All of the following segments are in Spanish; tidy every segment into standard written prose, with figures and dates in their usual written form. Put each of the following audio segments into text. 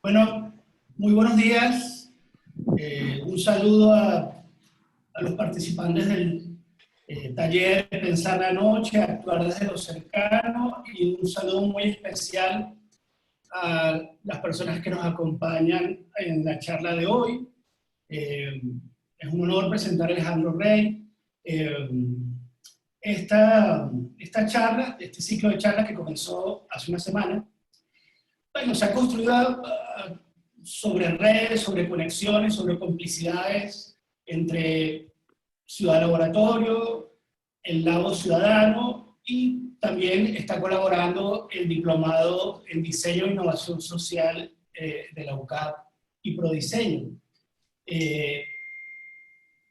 Bueno, muy buenos días. Un saludo a los participantes del taller Pensar la Noche, Actuar desde lo Cercano, y un saludo muy especial a las personas que nos acompañan en la charla de hoy. Es un honor presentar a Alejandro Rey. Esta charla, este ciclo de charlas que comenzó hace una semana, bueno, se ha construido sobre redes, sobre conexiones, sobre complicidades entre Ciudad Laboratorio, el Labo Ciudadano, y también está colaborando el Diplomado en Diseño e Innovación Social de la UCAP y Prodiseño.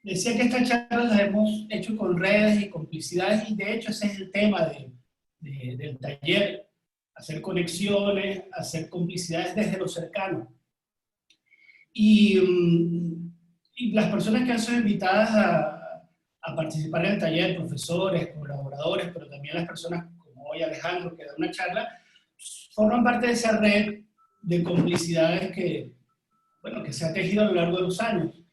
Decía que estas charlas las hemos hecho con redes y complicidades, y de hecho ese es el tema del taller: hacer conexiones, hacer complicidades desde lo cercano. Y las personas que han sido invitadas a participar en el taller, profesores, colaboradores, pero también las personas como hoy Alejandro, que da una charla, forman parte de esa red de complicidades que se ha tejido a lo largo de los años.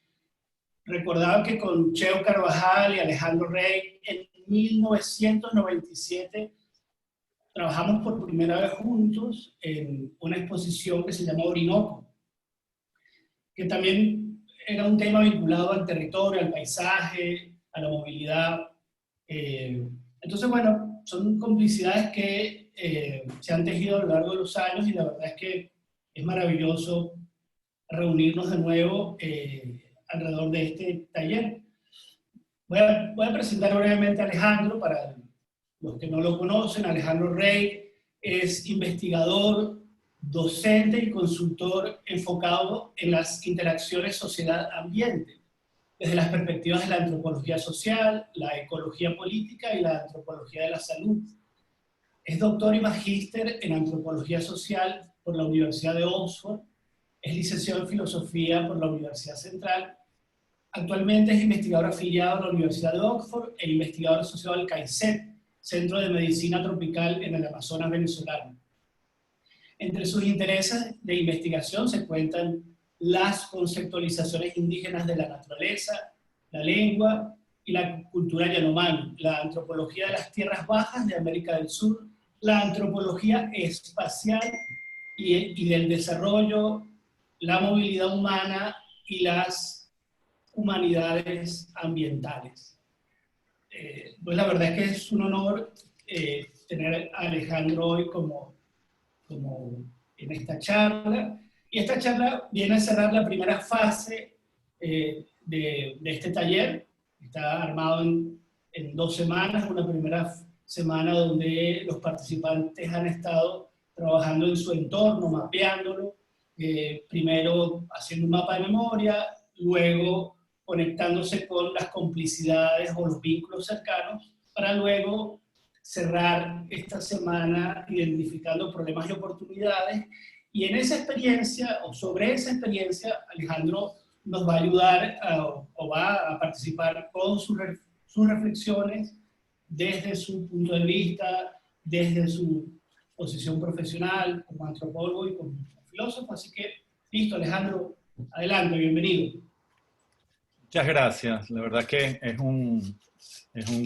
Recordaba que con Cheo Carvajal y Alejandro Rey en 1997 trabajamos por primera vez juntos en una exposición que se llama Orinoco, que también era un tema vinculado al territorio, al paisaje, a la movilidad. Entonces, bueno, son complicidades que se han tejido a lo largo de los años, y la verdad es que es maravilloso reunirnos de nuevo alrededor de este taller. Voy a presentar brevemente a Alejandro para los que no lo conocen. Alejandro Rey es investigador, docente y consultor enfocado en las interacciones sociedad-ambiente, desde las perspectivas de la antropología social, la ecología política y la antropología de la salud. Es doctor y magíster en antropología social por la Universidad de Oxford, es licenciado en filosofía por la Universidad Central. Actualmente es investigador afiliado a la Universidad de Oxford e investigador asociado al CAICET, Centro de Medicina Tropical en el Amazonas venezolano. Entre sus intereses de investigación se cuentan las conceptualizaciones indígenas de la naturaleza, la lengua y la cultura yanomami, la antropología de las tierras bajas de América del Sur, la antropología espacial y del desarrollo, la movilidad humana y las humanidades ambientales. Pues la verdad es que es un honor tener a Alejandro hoy como en esta charla. Y esta charla viene a cerrar la primera fase de este taller. Está armado en 2 semanas, una primera semana donde los participantes han estado trabajando en su entorno, mapeándolo, primero haciendo un mapa de memoria, luego conectándose con las complicidades o los vínculos cercanos, para luego cerrar esta semana identificando problemas y oportunidades. Y en esa experiencia, o sobre esa experiencia, Alejandro nos va a ayudar o va a participar con sus reflexiones desde su punto de vista, desde su posición profesional como antropólogo y como filósofo. Así que, listo, Alejandro, adelante, bienvenido. Muchas gracias. La verdad que es un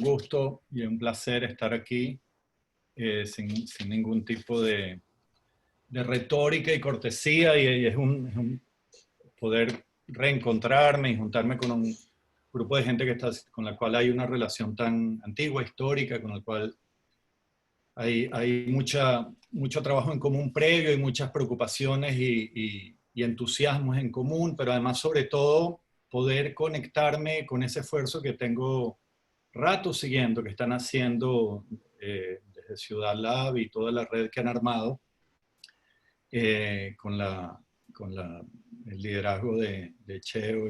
gusto y un placer estar aquí sin ningún tipo de retórica y cortesía, y es un poder reencontrarme y juntarme con un grupo de gente con la cual hay una relación tan antigua, histórica, con la cual hay mucho trabajo en común previo y muchas preocupaciones y entusiasmos en común, pero además, sobre todo, poder conectarme con ese esfuerzo que tengo rato siguiendo, que están haciendo desde Ciudad Lab y toda la red que han armado con el liderazgo de Cheo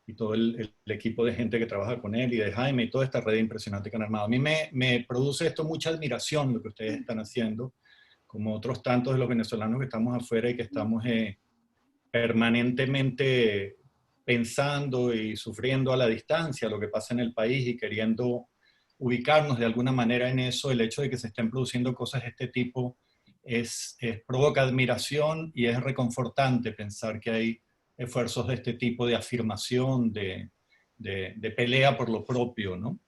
y todo el equipo de gente que trabaja con él, y de Jaime, y toda esta red impresionante que han armado. A mí me produce esto mucha admiración, lo que ustedes están haciendo, como otros tantos de los venezolanos que estamos afuera y que estamos permanentemente pensando y sufriendo a la distancia lo que pasa en el país y queriendo ubicarnos de alguna manera en eso. El hecho de que se estén produciendo cosas de este tipo provoca admiración y es reconfortante pensar que hay esfuerzos de este tipo de afirmación, de pelea por lo propio, ¿no?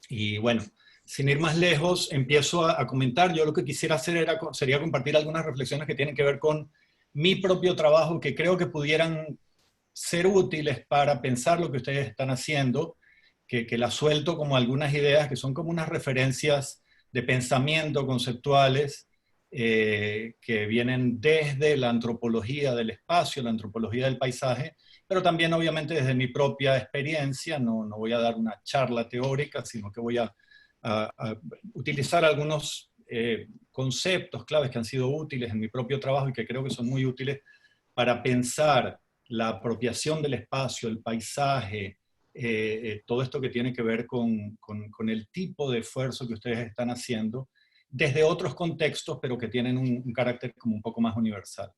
Y bueno, sin ir más lejos, empiezo a comentar. Yo lo que quisiera hacer sería compartir algunas reflexiones que tienen que ver con mi propio trabajo, que creo que pudieran ser útiles para pensar lo que ustedes están haciendo, que las suelto como algunas ideas que son como unas referencias de pensamiento conceptuales que vienen desde la antropología del espacio, la antropología del paisaje, pero también obviamente desde mi propia experiencia. No voy a dar una charla teórica, sino que voy a utilizar algunos conceptos claves que han sido útiles en mi propio trabajo y que creo que son muy útiles para pensar la apropiación del espacio, el paisaje, todo esto que tiene que ver con el tipo de esfuerzo que ustedes están haciendo desde otros contextos, pero que tienen un carácter como un poco más universal.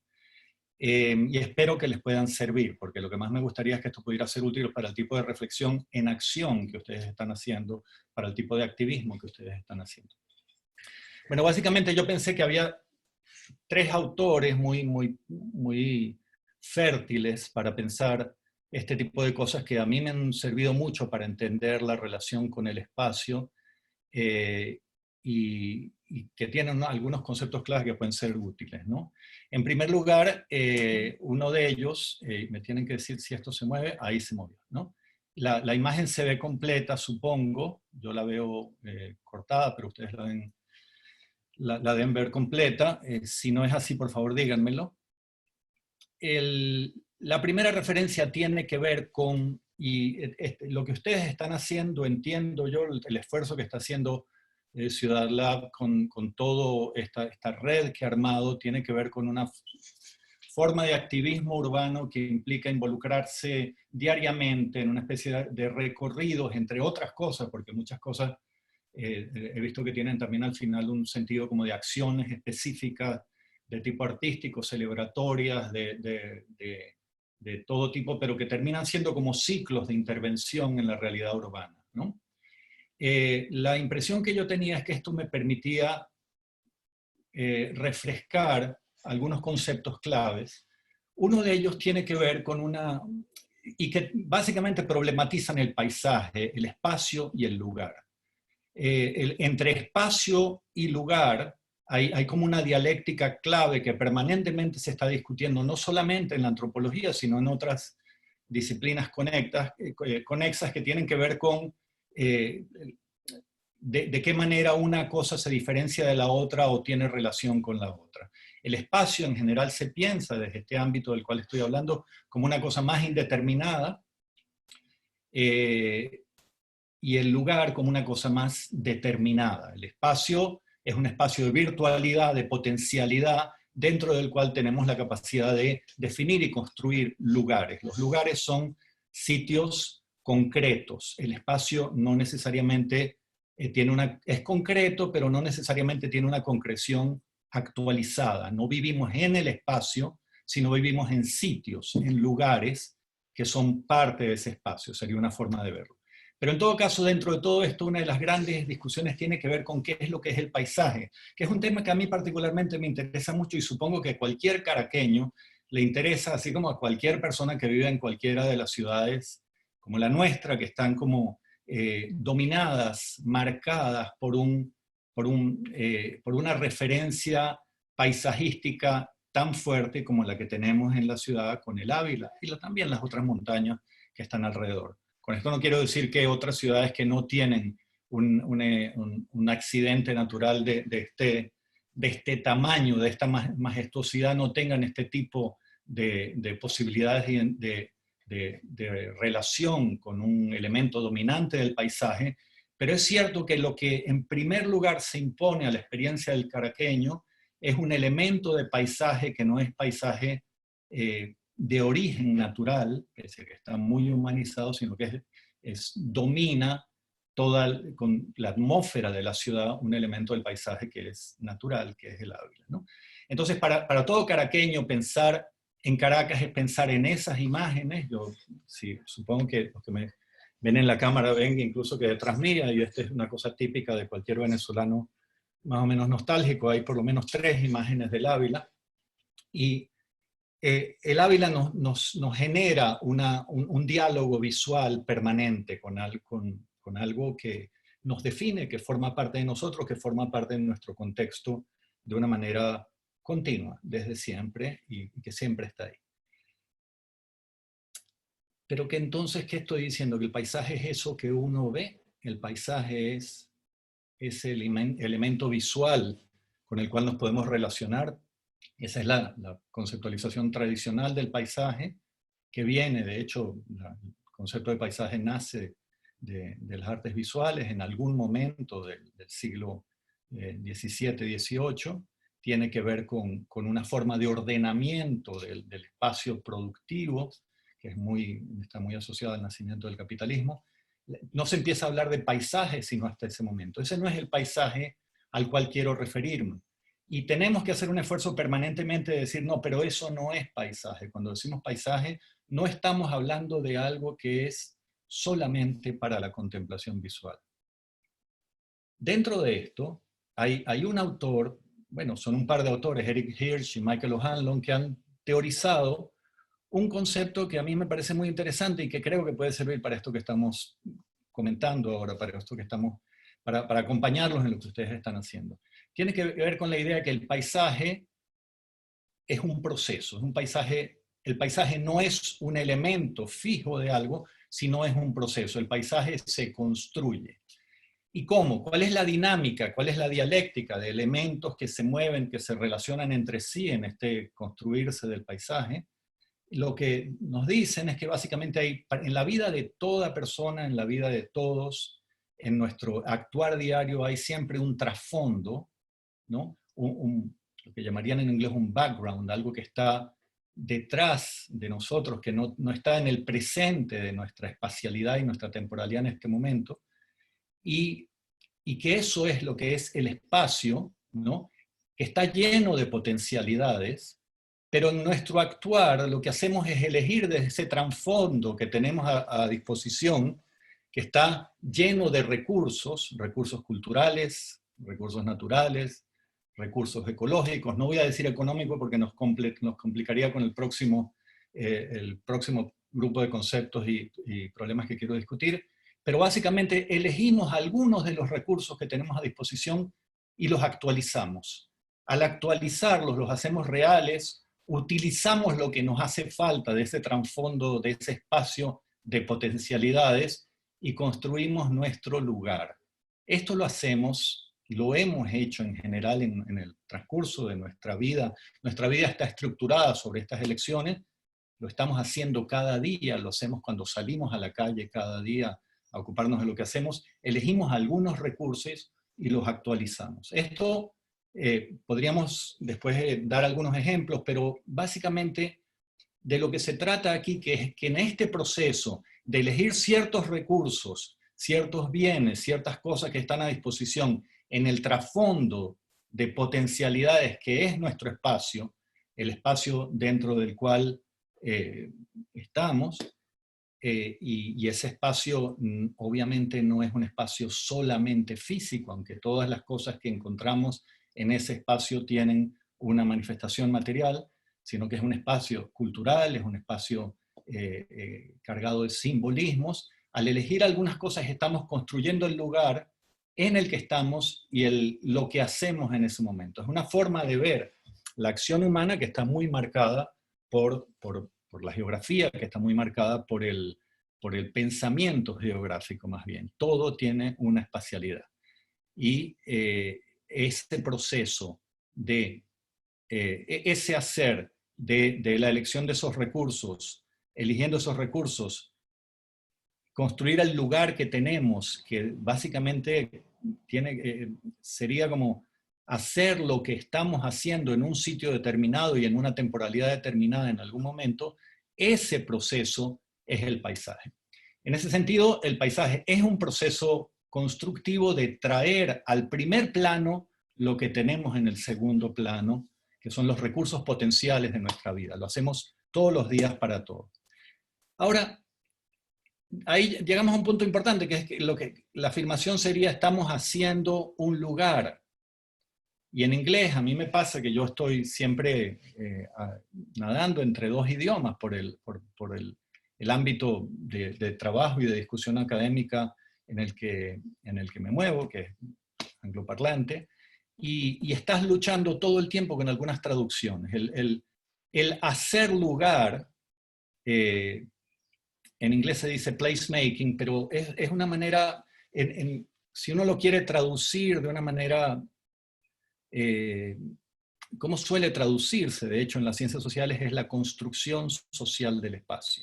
Y espero que les puedan servir, porque lo que más me gustaría es que esto pudiera ser útil para el tipo de reflexión en acción que ustedes están haciendo, para el tipo de activismo que ustedes están haciendo. Bueno, básicamente yo pensé que había tres autores muy fértiles para pensar este tipo de cosas que a mí me han servido mucho para entender la relación con el espacio y que tienen, ¿no?, algunos conceptos claves que pueden ser útiles, ¿no? En primer lugar, uno de ellos, me tienen que decir si esto se mueve, ahí se movió, ¿no? La imagen se ve completa, supongo, yo la veo cortada, pero ustedes la deben ver completa. Si no es así, por favor, díganmelo. La primera referencia tiene que ver con, lo que ustedes están haciendo, entiendo yo, el esfuerzo que está haciendo Ciudad Lab con toda esta red que ha armado, tiene que ver con una forma de activismo urbano que implica involucrarse diariamente en una especie de recorridos, entre otras cosas, porque muchas cosas he visto que tienen también al final un sentido como de acciones específicas de tipo artístico, celebratorias, de todo tipo, pero que terminan siendo como ciclos de intervención en la realidad urbana, ¿no? La impresión que yo tenía es que esto me permitía refrescar algunos conceptos claves. Uno de ellos tiene que ver con y que básicamente problematizan el paisaje, el espacio y el lugar. Entre espacio y lugar hay como una dialéctica clave que permanentemente se está discutiendo, no solamente en la antropología, sino en otras disciplinas conexas que tienen que ver con de qué manera una cosa se diferencia de la otra o tiene relación con la otra. El espacio en general se piensa desde este ámbito del cual estoy hablando como una cosa más indeterminada, y el lugar como una cosa más determinada. El espacio es un espacio de virtualidad, de potencialidad, dentro del cual tenemos la capacidad de definir y construir lugares. Los lugares son sitios concretos. El espacio no necesariamente es concreto, pero no necesariamente tiene una concreción actualizada. No vivimos en el espacio, sino vivimos en sitios, en lugares que son parte de ese espacio. Sería una forma de verlo. Pero en todo caso, dentro de todo esto, una de las grandes discusiones tiene que ver con qué es lo que es el paisaje, que es un tema que a mí particularmente me interesa mucho y supongo que a cualquier caraqueño le interesa, así como a cualquier persona que vive en cualquiera de las ciudades como la nuestra, que están como dominadas, marcadas por una referencia paisajística tan fuerte como la que tenemos en la ciudad con el Ávila y también las otras montañas que están alrededor. Con esto no quiero decir que otras ciudades que no tienen un accidente natural de este tamaño, de esta majestuosidad, no tengan este tipo de posibilidades de relación con un elemento dominante del paisaje, pero es cierto que lo que en primer lugar se impone a la experiencia del caraqueño es un elemento de paisaje que no es paisaje de origen natural, que está muy humanizado, sino que domina con la atmósfera de la ciudad un elemento del paisaje que es natural, que es el Ávila, ¿no? Entonces, para todo caraqueño, pensar en Caracas es pensar en esas imágenes. Yo supongo que los que me ven en la cámara ven incluso que detrás mía, y esta es una cosa típica de cualquier venezolano más o menos nostálgico, hay por lo menos 3 imágenes del Ávila, y el Ávila nos genera un diálogo visual permanente con algo que nos define, que forma parte de nosotros, que forma parte de nuestro contexto de una manera continua, desde siempre, y que siempre está ahí. Pero que entonces, ¿qué estoy diciendo? Que el paisaje es eso que uno ve, el paisaje es ese elemento visual con el cual nos podemos relacionar. Esa es la conceptualización tradicional del paisaje, que viene, de hecho, el concepto de paisaje nace de las artes visuales en algún momento del siglo XVII, XVIII, tiene que ver con una forma de ordenamiento del espacio productivo, que está muy asociado al nacimiento del capitalismo. No se empieza a hablar de paisaje sino hasta ese momento. Ese no es el paisaje al cual quiero referirme. Y tenemos que hacer un esfuerzo permanentemente de decir, no, pero eso no es paisaje. Cuando decimos paisaje, no estamos hablando de algo que es solamente para la contemplación visual. Dentro de esto, hay un autor, bueno, son un par de autores, Eric Hirsch y Michael O'Hanlon, que han teorizado un concepto que a mí me parece muy interesante y que creo que puede servir para esto que estamos comentando ahora, para acompañarlos en lo que ustedes están haciendo. Tiene que ver con la idea de que el paisaje es un proceso, el paisaje no es un elemento fijo de algo, sino es un proceso. El paisaje se construye. ¿Y cómo? ¿Cuál es la dinámica? ¿Cuál es la dialéctica de elementos que se mueven, que se relacionan entre sí en este construirse del paisaje? Lo que nos dicen es que básicamente hay, en la vida de toda persona, en la vida de todos, en nuestro actuar diario hay siempre un trasfondo, ¿no? Lo que llamarían en inglés un background, algo que está detrás de nosotros, que no está en el presente de nuestra espacialidad y nuestra temporalidad en este momento, y que eso es lo que es el espacio, ¿no? Que está lleno de potencialidades, pero en nuestro actuar lo que hacemos es elegir desde ese trasfondo que tenemos a disposición, que está lleno de recursos culturales, recursos naturales, recursos ecológicos. No voy a decir económico porque nos complicaría con el próximo grupo de conceptos y problemas que quiero discutir, pero básicamente elegimos algunos de los recursos que tenemos a disposición y los actualizamos. Al actualizarlos, los hacemos reales, utilizamos lo que nos hace falta de ese trasfondo, de ese espacio de potencialidades y construimos nuestro lugar. Esto lo hacemos, lo hemos hecho en general en el transcurso de nuestra vida. Nuestra vida está estructurada sobre estas elecciones, lo estamos haciendo cada día, lo hacemos cuando salimos a la calle cada día a ocuparnos de lo que hacemos, elegimos algunos recursos y los actualizamos. Esto podríamos después dar algunos ejemplos, pero básicamente de lo que se trata aquí, que es que en este proceso de elegir ciertos recursos, ciertos bienes, ciertas cosas que están a disposición en el trasfondo de potencialidades que es nuestro espacio, el espacio dentro del cual estamos, y ese espacio obviamente no es un espacio solamente físico, aunque todas las cosas que encontramos en ese espacio tienen una manifestación material, sino que es un espacio cultural, es un espacio cargado de simbolismos. Al elegir algunas cosas estamos construyendo el lugar en el que estamos y lo que hacemos en ese momento. Es una forma de ver la acción humana que está muy marcada por la geografía, que está muy marcada por el pensamiento geográfico más bien. Todo tiene una espacialidad. Y este proceso de ese hacer de la elección de esos recursos, eligiendo esos recursos, construir el lugar que tenemos, que básicamente sería como hacer lo que estamos haciendo en un sitio determinado y en una temporalidad determinada en algún momento, ese proceso es el paisaje. En ese sentido, el paisaje es un proceso constructivo de traer al primer plano lo que tenemos en el segundo plano, que son los recursos potenciales de nuestra vida. Lo hacemos todos los días para todos. Ahora, ahí llegamos a un punto importante, que es que la afirmación sería: estamos haciendo un lugar. Y en inglés a mí me pasa que yo estoy siempre nadando entre dos idiomas por el ámbito de trabajo y de discusión académica en el que me muevo, que es angloparlante, y estás luchando todo el tiempo con algunas traducciones. El hacer lugar, en inglés se dice placemaking, pero es una manera, si uno lo quiere traducir de una manera, ¿cómo suele traducirse? De hecho, en las ciencias sociales es la construcción social del espacio,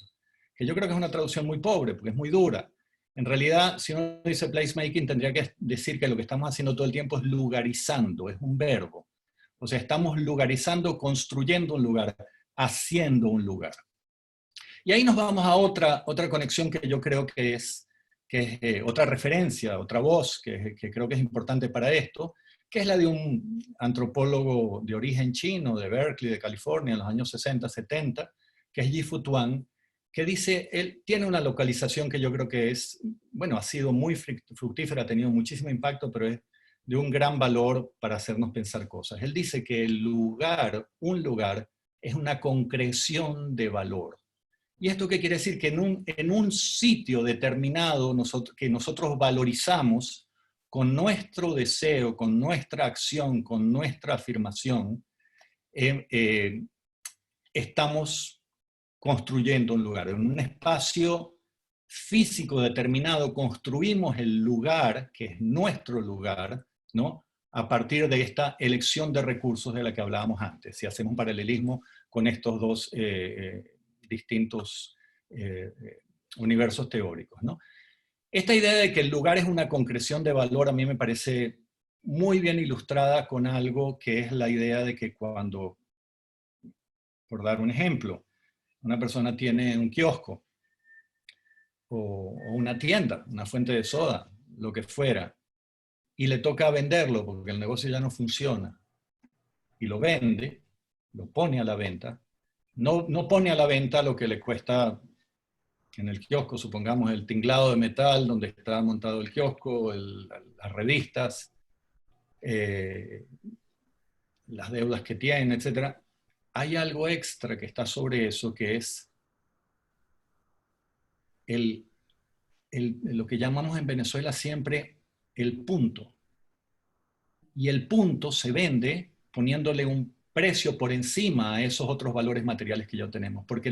que yo creo que es una traducción muy pobre, porque es muy dura. En realidad, si uno dice placemaking, tendría que decir que lo que estamos haciendo todo el tiempo es lugarizando, es un verbo. O sea, estamos lugarizando, construyendo un lugar, haciendo un lugar. Y ahí nos vamos a otra conexión que yo creo que es otra referencia, otra voz que creo que es importante para esto, que es la de un antropólogo de origen chino, de Berkeley, de California, en los años 60, 70, que es Yi-Fu Tuan, que dice, él tiene una localización que yo creo que es, bueno, ha sido muy fructífera, ha tenido muchísimo impacto, pero es de un gran valor para hacernos pensar cosas. Él dice que el lugar, un lugar, es una concreción de valor. ¿Y esto qué quiere decir? Que en un sitio determinado que nosotros valorizamos con nuestro deseo, con nuestra acción, con nuestra afirmación, estamos construyendo un lugar. En un espacio físico determinado construimos el lugar, que es nuestro lugar, ¿no? A partir de esta elección de recursos de la que hablábamos antes, si hacemos un paralelismo con estos dos distintos universos teóricos, ¿no? Esta idea de que el lugar es una concreción de valor a mí me parece muy bien ilustrada con algo que es la idea de que cuando, por dar un ejemplo, una persona tiene un kiosco o una tienda, una fuente de soda, lo que fuera, y le toca venderlo porque el negocio ya no funciona, y lo vende, lo pone a la venta, no pone a la venta lo que le cuesta en el kiosco, supongamos el tinglado de metal donde está montado el kiosco, las revistas, las deudas que tiene, etc. Hay algo extra que está sobre eso, que es lo que llamamos en Venezuela siempre el punto. Y el punto se vende poniéndole un precio por encima a esos otros valores materiales que ya tenemos. Porque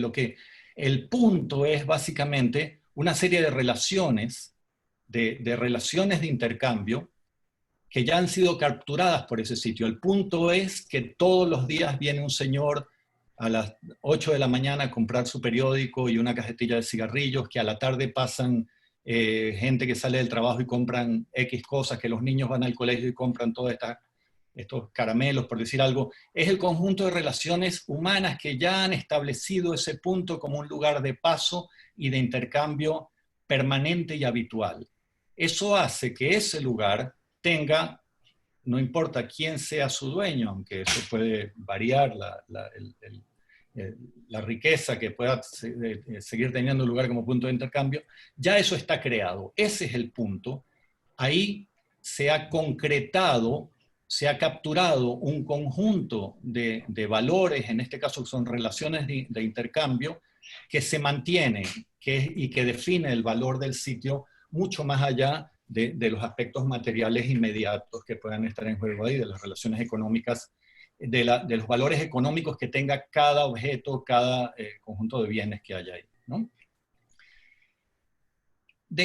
el punto es básicamente una serie de relaciones, de relaciones de intercambio que ya han sido capturadas por ese sitio. El punto es que todos los días viene un señor a las 8 de la mañana a comprar su periódico y una cajetilla de cigarrillos, que a la tarde pasan gente que sale del trabajo y compran X cosas, que los niños van al colegio y compran todos estos caramelos, por decir algo. Es el conjunto de relaciones humanas que ya han establecido ese punto como un lugar de paso y de intercambio permanente y habitual. Eso hace que ese lugar tenga, no importa quién sea su dueño, aunque eso puede variar la riqueza que pueda seguir teniendo lugar como punto de intercambio, ya eso está creado. Ese es el punto. Ahí se ha concretado, se ha capturado un conjunto de valores, en este caso son relaciones de intercambio, que se mantienen y que define el valor del sitio mucho más allá de los aspectos materiales inmediatos que puedan estar en juego ahí, de las relaciones económicas, de los valores económicos que tenga cada objeto, cada conjunto de bienes que haya ahí, ¿no?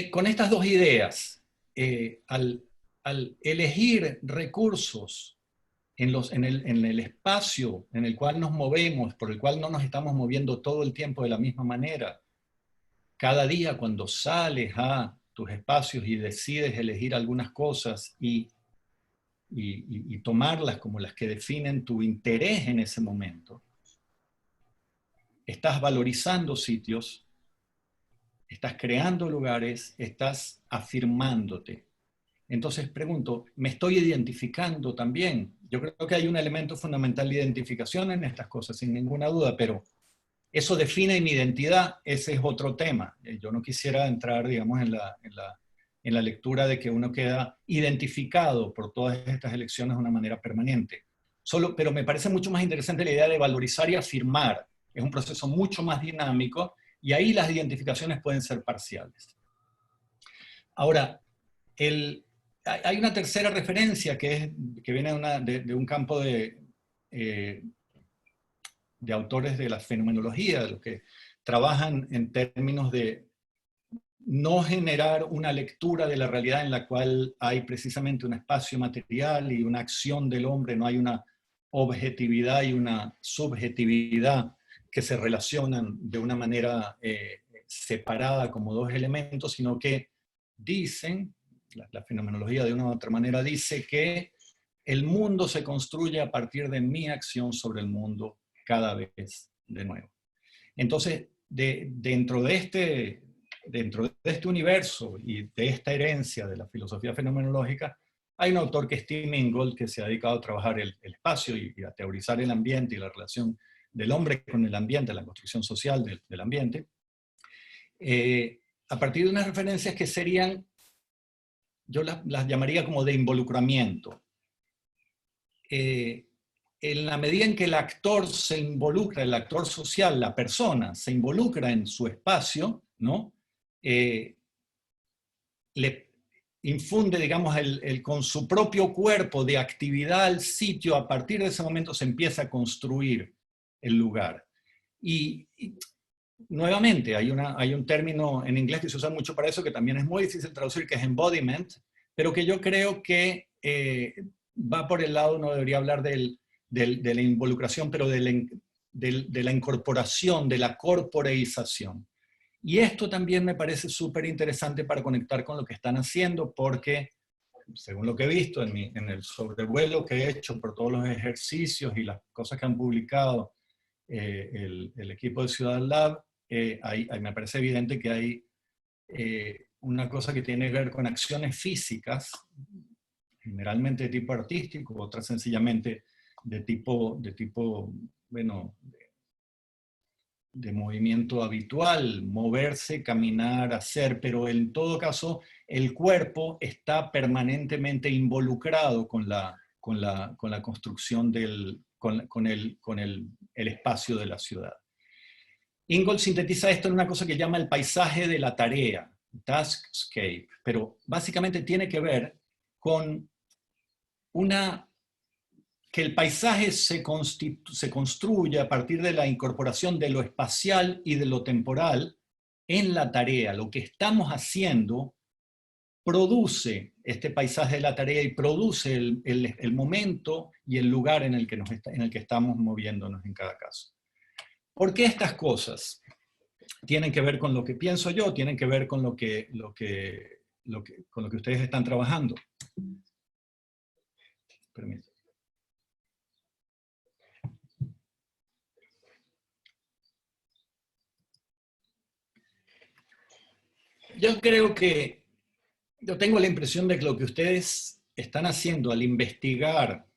Con estas dos ideas, al elegir recursos en el espacio en el cual nos movemos, por el cual no nos estamos moviendo todo el tiempo de la misma manera, cada día cuando sales a tus espacios y decides elegir algunas cosas y tomarlas como las que definen tu interés en ese momento, estás valorizando sitios, estás creando lugares, estás afirmándote. Entonces pregunto, ¿me estoy identificando también? Yo creo que hay un elemento fundamental de identificación en estas cosas, sin ninguna duda, pero ¿eso define mi identidad? Ese es otro tema. Yo no quisiera entrar, digamos, en en la lectura de que uno queda identificado por todas estas elecciones de una manera permanente. Pero me parece mucho más interesante la idea de valorizar y afirmar. Es un proceso mucho más dinámico y ahí las identificaciones pueden ser parciales. Ahora, hay una tercera referencia que viene de un campo de autores de la fenomenología, de los que trabajan en términos de no generar una lectura de la realidad en la cual hay precisamente un espacio material y una acción del hombre, no hay una objetividad y una subjetividad que se relacionan de una manera separada como dos elementos, sino que dicen, la fenomenología de una u otra manera dice que el mundo se construye a partir de mi acción sobre el mundo cada vez de nuevo. Entonces, dentro de este universo y de esta herencia de la filosofía fenomenológica, hay un autor que es Tim Ingold, que se ha dedicado a trabajar el espacio y a teorizar el ambiente y la relación del hombre con el ambiente, la construcción social del ambiente, a partir de unas referencias que serían, yo las llamaría como de involucramiento. En la medida en que el actor se involucra, el actor social, la persona, se involucra en su espacio, ¿no? Le infunde, digamos, con su propio cuerpo de actividad al sitio, a partir de ese momento se empieza a construir el lugar. Y nuevamente, hay un término en inglés que se usa mucho para eso, que también es muy difícil traducir, que es embodiment, pero que yo creo que va por el lado, no debería hablar de la involucración, pero de la incorporación, de la corporeización. Y esto también me parece súper interesante para conectar con lo que están haciendo, porque, según lo que he visto en el sobrevuelo que he hecho por todos los ejercicios y las cosas que han publicado el equipo de Ciudad Lab, ahí me parece evidente que hay una cosa que tiene que ver con acciones físicas, generalmente de tipo artístico, otras sencillamente de tipo bueno, de movimiento habitual, moverse, caminar, hacer, pero en todo caso el cuerpo está permanentemente involucrado con la construcción con el espacio de la ciudad. Ingold sintetiza esto en una cosa que llama el paisaje de la tarea, taskscape, pero básicamente tiene que ver con que el paisaje se construye a partir de la incorporación de lo espacial y de lo temporal en la tarea. Lo que estamos haciendo produce este paisaje de la tarea y produce el momento y el lugar en el que estamos moviéndonos en cada caso. ¿Por qué estas cosas tienen que ver con lo que pienso yo? Tienen que ver con lo que ustedes están trabajando. Permítanme. Yo creo que, yo tengo la impresión de que lo que ustedes están haciendo al investigar,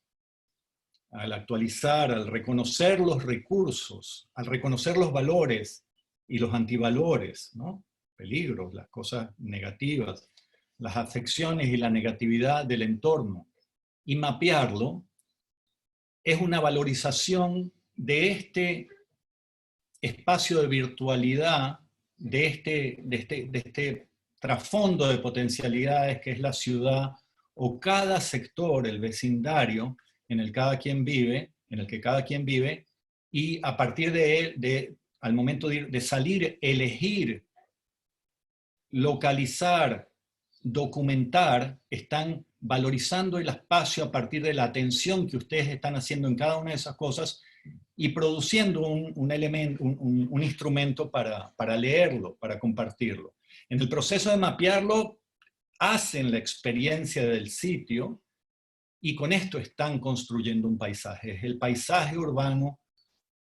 al actualizar, al reconocer los recursos, al reconocer los valores y los antivalores, ¿no? Peligros, las cosas negativas, las afecciones y la negatividad del entorno, y mapearlo, es una valorización de este espacio de virtualidad, de este trasfondo de potencialidades que es la ciudad o cada sector, el vecindario en el que cada quien vive, y a partir de él, al momento de salir, elegir, localizar, documentar, están valorizando el espacio a partir de la atención que ustedes están haciendo en cada una de esas cosas y produciendo un instrumento para leerlo, para compartirlo. En el proceso de mapearlo, hacen la experiencia del sitio y con esto están construyendo un paisaje. Es el paisaje urbano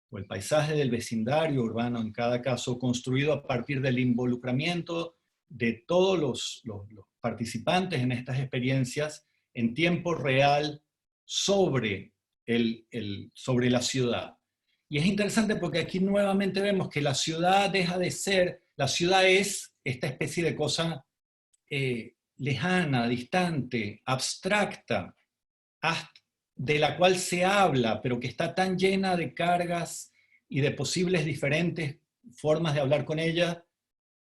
o el paisaje del vecindario urbano, en cada caso, construido a partir del involucramiento de todos los participantes en estas experiencias en tiempo real sobre la ciudad. Y es interesante porque aquí nuevamente vemos que la ciudad deja de ser, la ciudad es esta especie de cosa lejana, distante, abstracta, de la cual se habla, pero que está tan llena de cargas y de posibles diferentes formas de hablar con ella,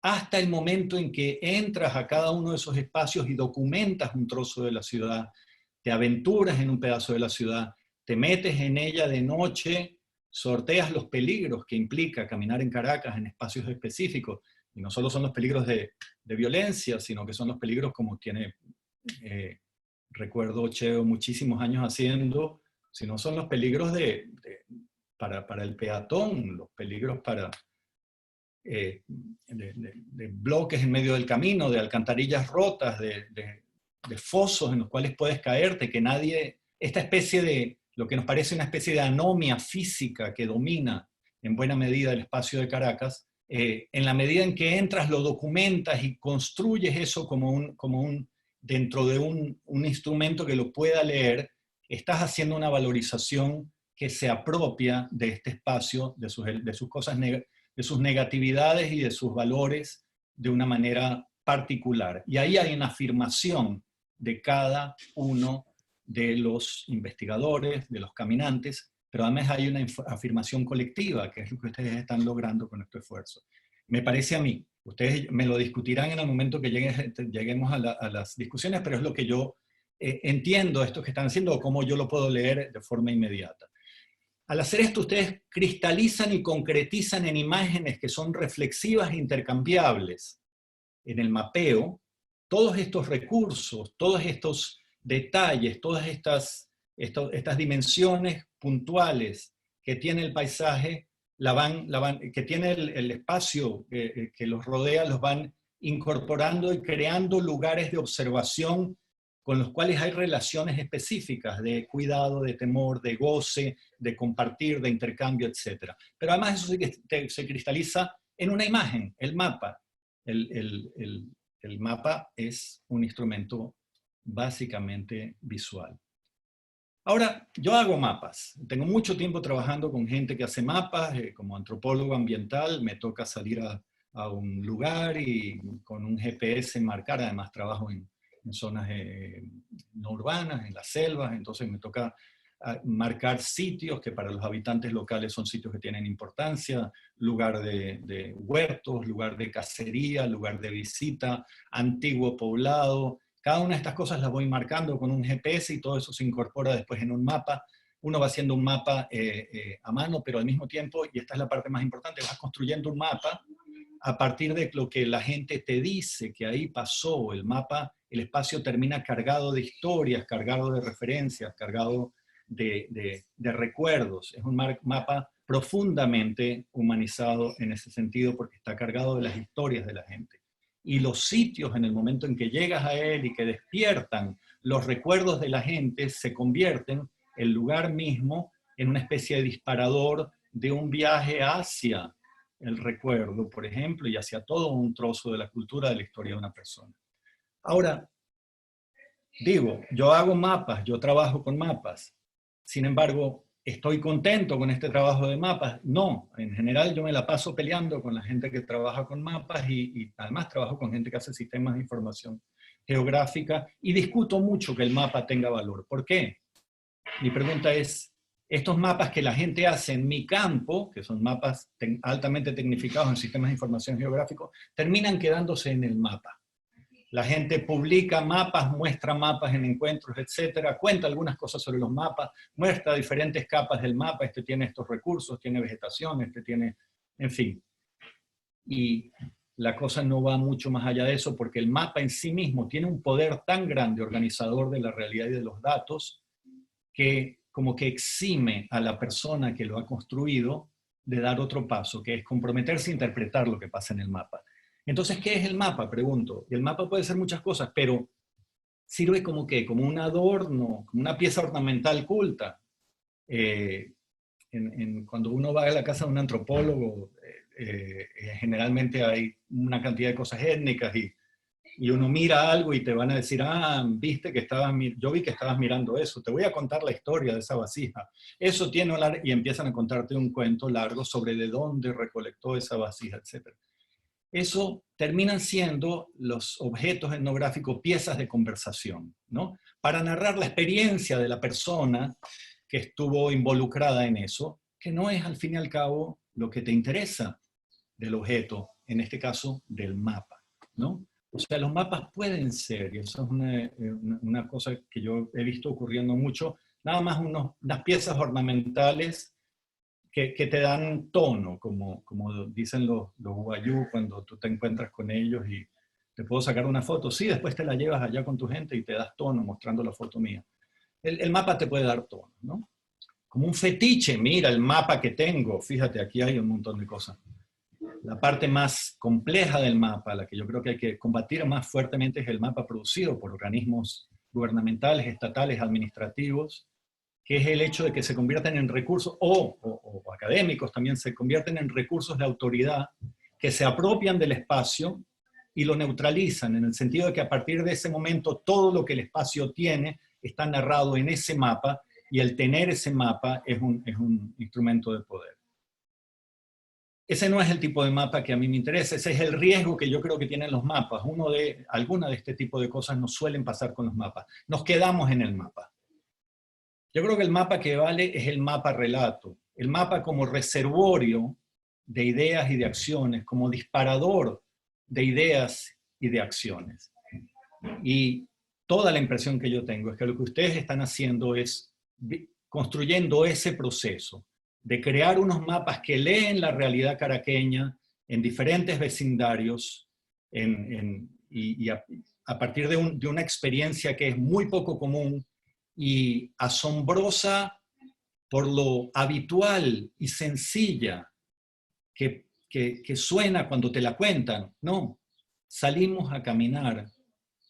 hasta el momento en que entras a cada uno de esos espacios y documentas un trozo de la ciudad, te aventuras en un pedazo de la ciudad, te metes en ella de noche, sorteas los peligros que implica caminar en Caracas en espacios específicos, y no solo son los peligros de violencia, sino que son los peligros como tiene, recuerdo Cheo muchísimos años haciendo, sino son los peligros para el peatón, los peligros de bloques en medio del camino, de alcantarillas rotas, de fosos en los cuales puedes caerte, que nadie, esta especie de, lo que nos parece una especie de anomia física que domina en buena medida el espacio de Caracas, en la medida en que entras, lo documentas y construyes eso dentro de un instrumento que lo pueda leer, estás haciendo una valorización que se apropia de este espacio, de sus cosas negativas, de sus negatividades y de sus valores de una manera particular. Y ahí hay una afirmación de cada uno de los investigadores, de los caminantes, pero además hay una afirmación colectiva, que es lo que ustedes están logrando con este esfuerzo. Me parece a mí, ustedes me lo discutirán en el momento que lleguemos a las discusiones, pero es lo que yo entiendo esto que están haciendo o cómo yo lo puedo leer de forma inmediata. Al hacer esto, ustedes cristalizan y concretizan en imágenes que son reflexivas e intercambiables en el mapeo todos estos recursos, todos estos detalles, todas estas dimensiones puntuales que tiene el paisaje, que tiene el espacio que los rodea, los van incorporando y creando lugares de observación con los cuales hay relaciones específicas de cuidado, de temor, de goce, de compartir, de intercambio, etc. Pero además eso se cristaliza en una imagen, el mapa. El mapa es un instrumento básicamente visual. Ahora, yo hago mapas. Tengo mucho tiempo trabajando con gente que hace mapas. Como antropólogo ambiental me toca salir a un lugar y con un GPS marcar. Además trabajo en zonas no urbanas, en las selvas, entonces me toca marcar sitios que para los habitantes locales son sitios que tienen importancia, lugar de huertos, lugar de cacería, lugar de visita, antiguo poblado. Cada una de estas cosas las voy marcando con un GPS y todo eso se incorpora después en un mapa. Uno va haciendo un mapa a mano, pero al mismo tiempo, y esta es la parte más importante, vas construyendo un mapa a partir de lo que la gente te dice que ahí pasó. El mapa, el espacio termina cargado de historias, cargado de referencias, cargado de recuerdos. Es un mapa profundamente humanizado en ese sentido porque está cargado de las historias de la gente. Y los sitios en el momento en que llegas a él y que despiertan los recuerdos de la gente se convierten el lugar mismo en una especie de disparador de un viaje hacia el recuerdo, por ejemplo, y hacia todo un trozo de la cultura, de la historia de una persona. Ahora, digo, yo hago mapas, yo trabajo con mapas. Sin embargo, ¿estoy contento con este trabajo de mapas? No, en general yo me la paso peleando con la gente que trabaja con mapas y además trabajo con gente que hace sistemas de información geográfica y discuto mucho que el mapa tenga valor. ¿Por qué? Mi pregunta es, estos mapas que la gente hace en mi campo, que son mapas altamente tecnificados en sistemas de información geográfico, terminan quedándose en el mapa. La gente publica mapas, muestra mapas en encuentros, etcétera, cuenta algunas cosas sobre los mapas, muestra diferentes capas del mapa, este tiene estos recursos, tiene vegetación, este tiene, en fin. Y la cosa no va mucho más allá de eso porque el mapa en sí mismo tiene un poder tan grande organizador de la realidad y de los datos que como que exime a la persona que lo ha construido de dar otro paso, que es comprometerse a interpretar lo que pasa en el mapa. Entonces, ¿qué es el mapa? Pregunto. El mapa puede ser muchas cosas, pero sirve como ¿qué? Como un adorno, como una pieza ornamental culta. Cuando uno va a la casa de un antropólogo, generalmente hay una cantidad de cosas étnicas y uno mira algo y te van a decir, viste que yo vi que estabas mirando eso, te voy a contar la historia de esa vasija. Eso tiene y empiezan a contarte un cuento largo sobre de dónde recolectó esa vasija, etc. eso terminan siendo los objetos etnográficos piezas de conversación, ¿no? Para narrar la experiencia de la persona que estuvo involucrada en eso, que no es al fin y al cabo lo que te interesa del objeto, en este caso del mapa, ¿no? O sea, los mapas pueden ser, y eso es una cosa que yo he visto ocurriendo mucho, nada más unas piezas ornamentales que te dan tono, como dicen los guayú cuando tú te encuentras con ellos y te puedo sacar una foto. Sí, después te la llevas allá con tu gente y te das tono mostrando la foto mía. El mapa te puede dar tono, ¿no? Como un fetiche, mira el mapa que tengo, fíjate, aquí hay un montón de cosas. La parte más compleja del mapa, la que yo creo que hay que combatir más fuertemente, es el mapa producido por organismos gubernamentales, estatales, administrativos, que es el hecho de que se convierten en recursos, o académicos también se convierten en recursos de autoridad que se apropian del espacio y lo neutralizan, en el sentido de que a partir de ese momento todo lo que el espacio tiene está narrado en ese mapa, y el tener ese mapa es un instrumento de poder. Ese no es el tipo de mapa que a mí me interesa, ese es el riesgo que yo creo que tienen los mapas. Alguna de este tipo de cosas nos suelen pasar con los mapas. Nos quedamos en el mapa. Yo creo que el mapa que vale es el mapa relato, el mapa como reservorio de ideas y de acciones, como disparador de ideas y de acciones. Y toda la impresión que yo tengo es que lo que ustedes están haciendo es construyendo ese proceso de crear unos mapas que leen la realidad caraqueña en diferentes vecindarios y a partir de una experiencia que es muy poco común y asombrosa por lo habitual y sencilla que suena cuando te la cuentan. No, salimos a caminar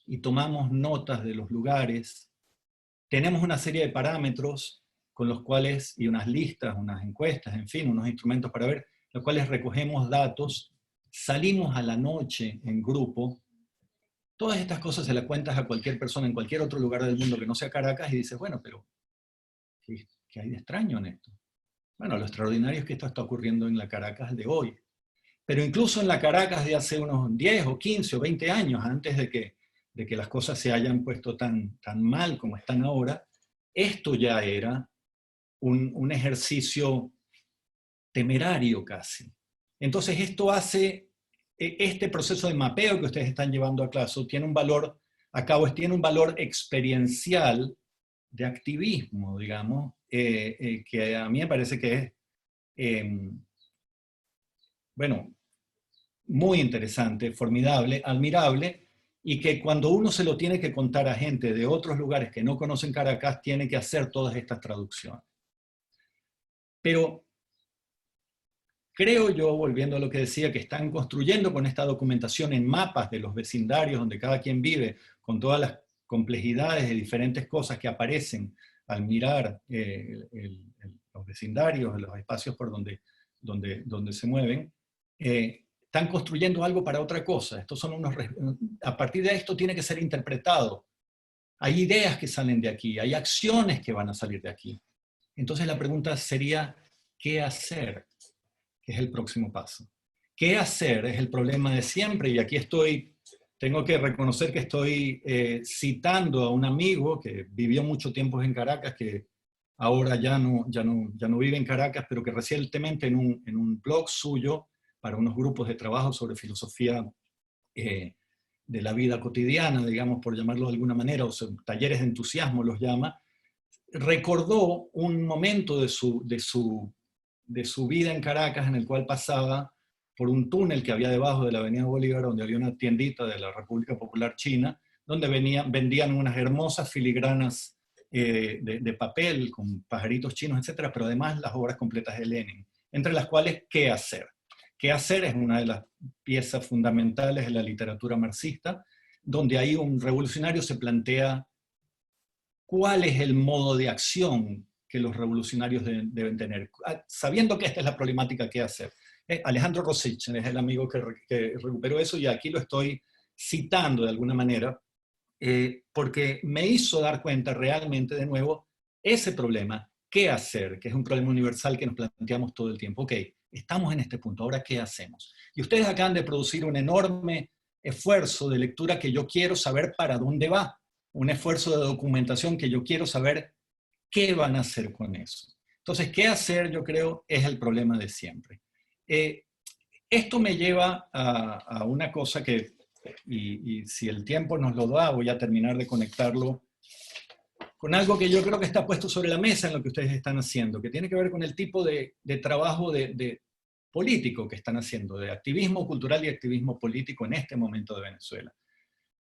y tomamos notas de los lugares, tenemos una serie de parámetros con los cuales, y unas listas, unas encuestas, en fin, unos instrumentos para ver, los cuales recogemos datos, salimos a la noche en grupo. Todas estas cosas se las cuentas a cualquier persona en cualquier otro lugar del mundo que no sea Caracas y dices, bueno, pero ¿qué hay de extraño en esto? Bueno, lo extraordinario es que esto está ocurriendo en la Caracas de hoy. Pero incluso en la Caracas de hace unos 10 o 15 o 20 años, antes de que las cosas se hayan puesto tan mal como están ahora, esto ya era un ejercicio temerario casi. Entonces esto hace, este proceso de mapeo que ustedes están llevando a cabo tiene un valor experiencial de activismo, digamos, que a mí me parece que es, bueno, muy interesante, formidable, admirable, y que cuando uno se lo tiene que contar a gente de otros lugares que no conocen Caracas, tiene que hacer todas estas traducciones. Pero creo yo, volviendo a lo que decía, que están construyendo con esta documentación en mapas de los vecindarios donde cada quien vive, con todas las complejidades de diferentes cosas que aparecen al mirar los vecindarios, los espacios por donde se mueven, están construyendo algo para otra cosa. Estos son a partir de esto tiene que ser interpretado. Hay ideas que salen de aquí, hay acciones que van a salir de aquí. Entonces la pregunta sería, ¿qué hacer? Que es el próximo paso. ¿Qué hacer? Es el problema de siempre, y aquí tengo que reconocer que estoy citando a un amigo que vivió mucho tiempo en Caracas, que ahora ya no vive en Caracas, pero que recientemente en un blog suyo, para unos grupos de trabajo sobre filosofía de la vida cotidiana, digamos, por llamarlo de alguna manera, o sea, talleres de entusiasmo los llama, recordó un momento de su vida en Caracas en el cual pasaba por un túnel que había debajo de la Avenida Bolívar, donde había una tiendita de la República Popular China, donde vendían unas hermosas filigranas de papel con pajaritos chinos, etcétera, pero además las obras completas de Lenin, entre las cuales ¿qué hacer? ¿Qué hacer? Es una de las piezas fundamentales de la literatura marxista, donde ahí un revolucionario se plantea cuál es el modo de acción que los revolucionarios deben tener, sabiendo que esta es la problemática que hacer. Alejandro Rosich es el amigo que recuperó eso, y aquí lo estoy citando de alguna manera, porque me hizo dar cuenta realmente de nuevo ese problema, qué hacer, que es un problema universal que nos planteamos todo el tiempo. Ok, estamos en este punto, ¿ahora qué hacemos? Y ustedes acaban de producir un enorme esfuerzo de lectura que yo quiero saber para dónde va, un esfuerzo de documentación que yo quiero saber qué van a hacer con eso. Entonces, ¿qué hacer? Yo creo es el problema de siempre. Esto me lleva a una cosa que, y si el tiempo nos lo da, voy a terminar de conectarlo con algo que yo creo que está puesto sobre la mesa en lo que ustedes están haciendo, que tiene que ver con el tipo de trabajo de político que están haciendo, de activismo cultural y activismo político en este momento de Venezuela.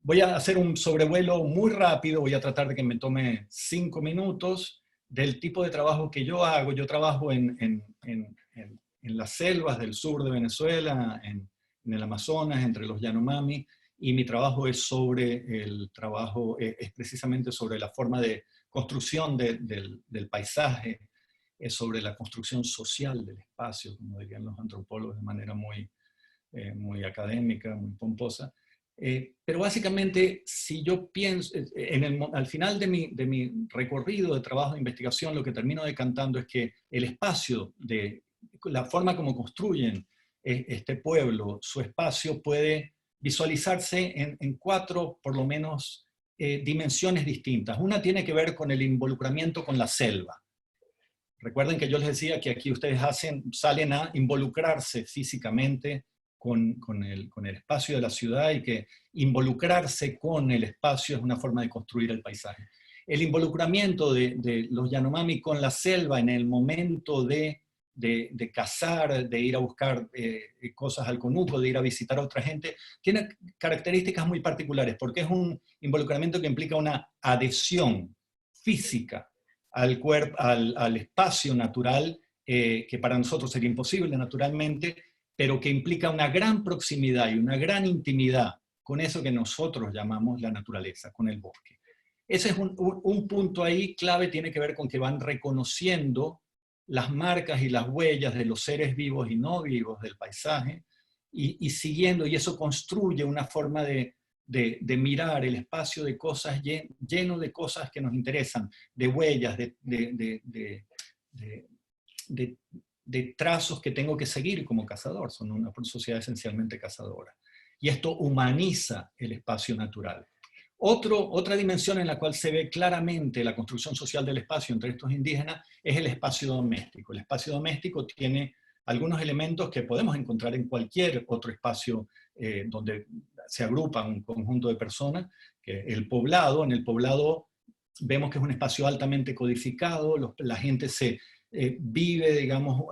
Voy a hacer un sobrevuelo muy rápido, voy a tratar de que me tome 5 minutos del tipo de trabajo que yo hago. Yo trabajo en las selvas del sur de Venezuela, en el Amazonas, entre los Yanomami, y mi trabajo es sobre el trabajo, es precisamente sobre la forma de construcción del paisaje, es sobre la construcción social del espacio, como dirían los antropólogos de manera muy académica, muy pomposa. Pero básicamente, si yo pienso, al final de mi recorrido de trabajo de investigación, lo que termino decantando es que el espacio, la forma como construyen este pueblo, su espacio puede visualizarse en 4, por lo menos, dimensiones distintas. Una tiene que ver con el involucramiento con la selva. Recuerden que yo les decía que aquí ustedes salen a involucrarse físicamente con el espacio de la ciudad, y que involucrarse con el espacio es una forma de construir el paisaje. El involucramiento de los Yanomami con la selva en el momento de cazar, de ir a buscar cosas al conuco, de ir a visitar a otra gente, tiene características muy particulares, porque es un involucramiento que implica una adhesión física al espacio natural, que para nosotros sería imposible naturalmente, pero que implica una gran proximidad y una gran intimidad con eso que nosotros llamamos la naturaleza, con el bosque. Ese es un punto ahí clave, tiene que ver con que van reconociendo las marcas y las huellas de los seres vivos y no vivos del paisaje, y siguiendo, y eso construye una forma de mirar el espacio de cosas, lleno de cosas que nos interesan, de huellas, de trazos que tengo que seguir como cazador. Son una sociedad esencialmente cazadora. Y esto humaniza el espacio natural. Otra dimensión en la cual se ve claramente la construcción social del espacio entre estos indígenas es el espacio doméstico. El espacio doméstico tiene algunos elementos que podemos encontrar en cualquier otro espacio donde se agrupa un conjunto de personas. Que el poblado, en el poblado vemos que es un espacio altamente codificado, la gente vive, digamos,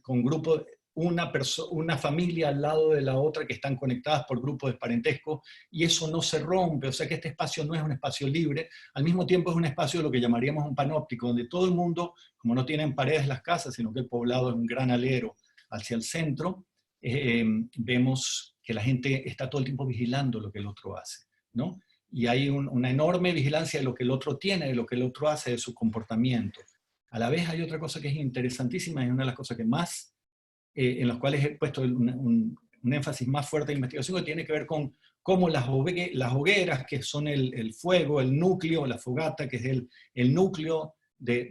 con grupos, una familia al lado de la otra que están conectadas por grupos de parentesco, y eso no se rompe. O sea que este espacio no es un espacio libre, al mismo tiempo es un espacio de lo que llamaríamos un panóptico, donde todo el mundo, como no tienen paredes las casas, sino que el poblado es un gran alero hacia el centro, vemos que la gente está todo el tiempo vigilando lo que el otro hace, ¿no? Y hay una enorme vigilancia de lo que el otro tiene, de lo que el otro hace, de su comportamiento. A la vez hay otra cosa que es interesantísima, y una de las cosas que más, en las cuales he puesto un énfasis más fuerte de investigación, que tiene que ver con cómo las hogueras, que son el fuego, el núcleo, la fogata, que es el núcleo de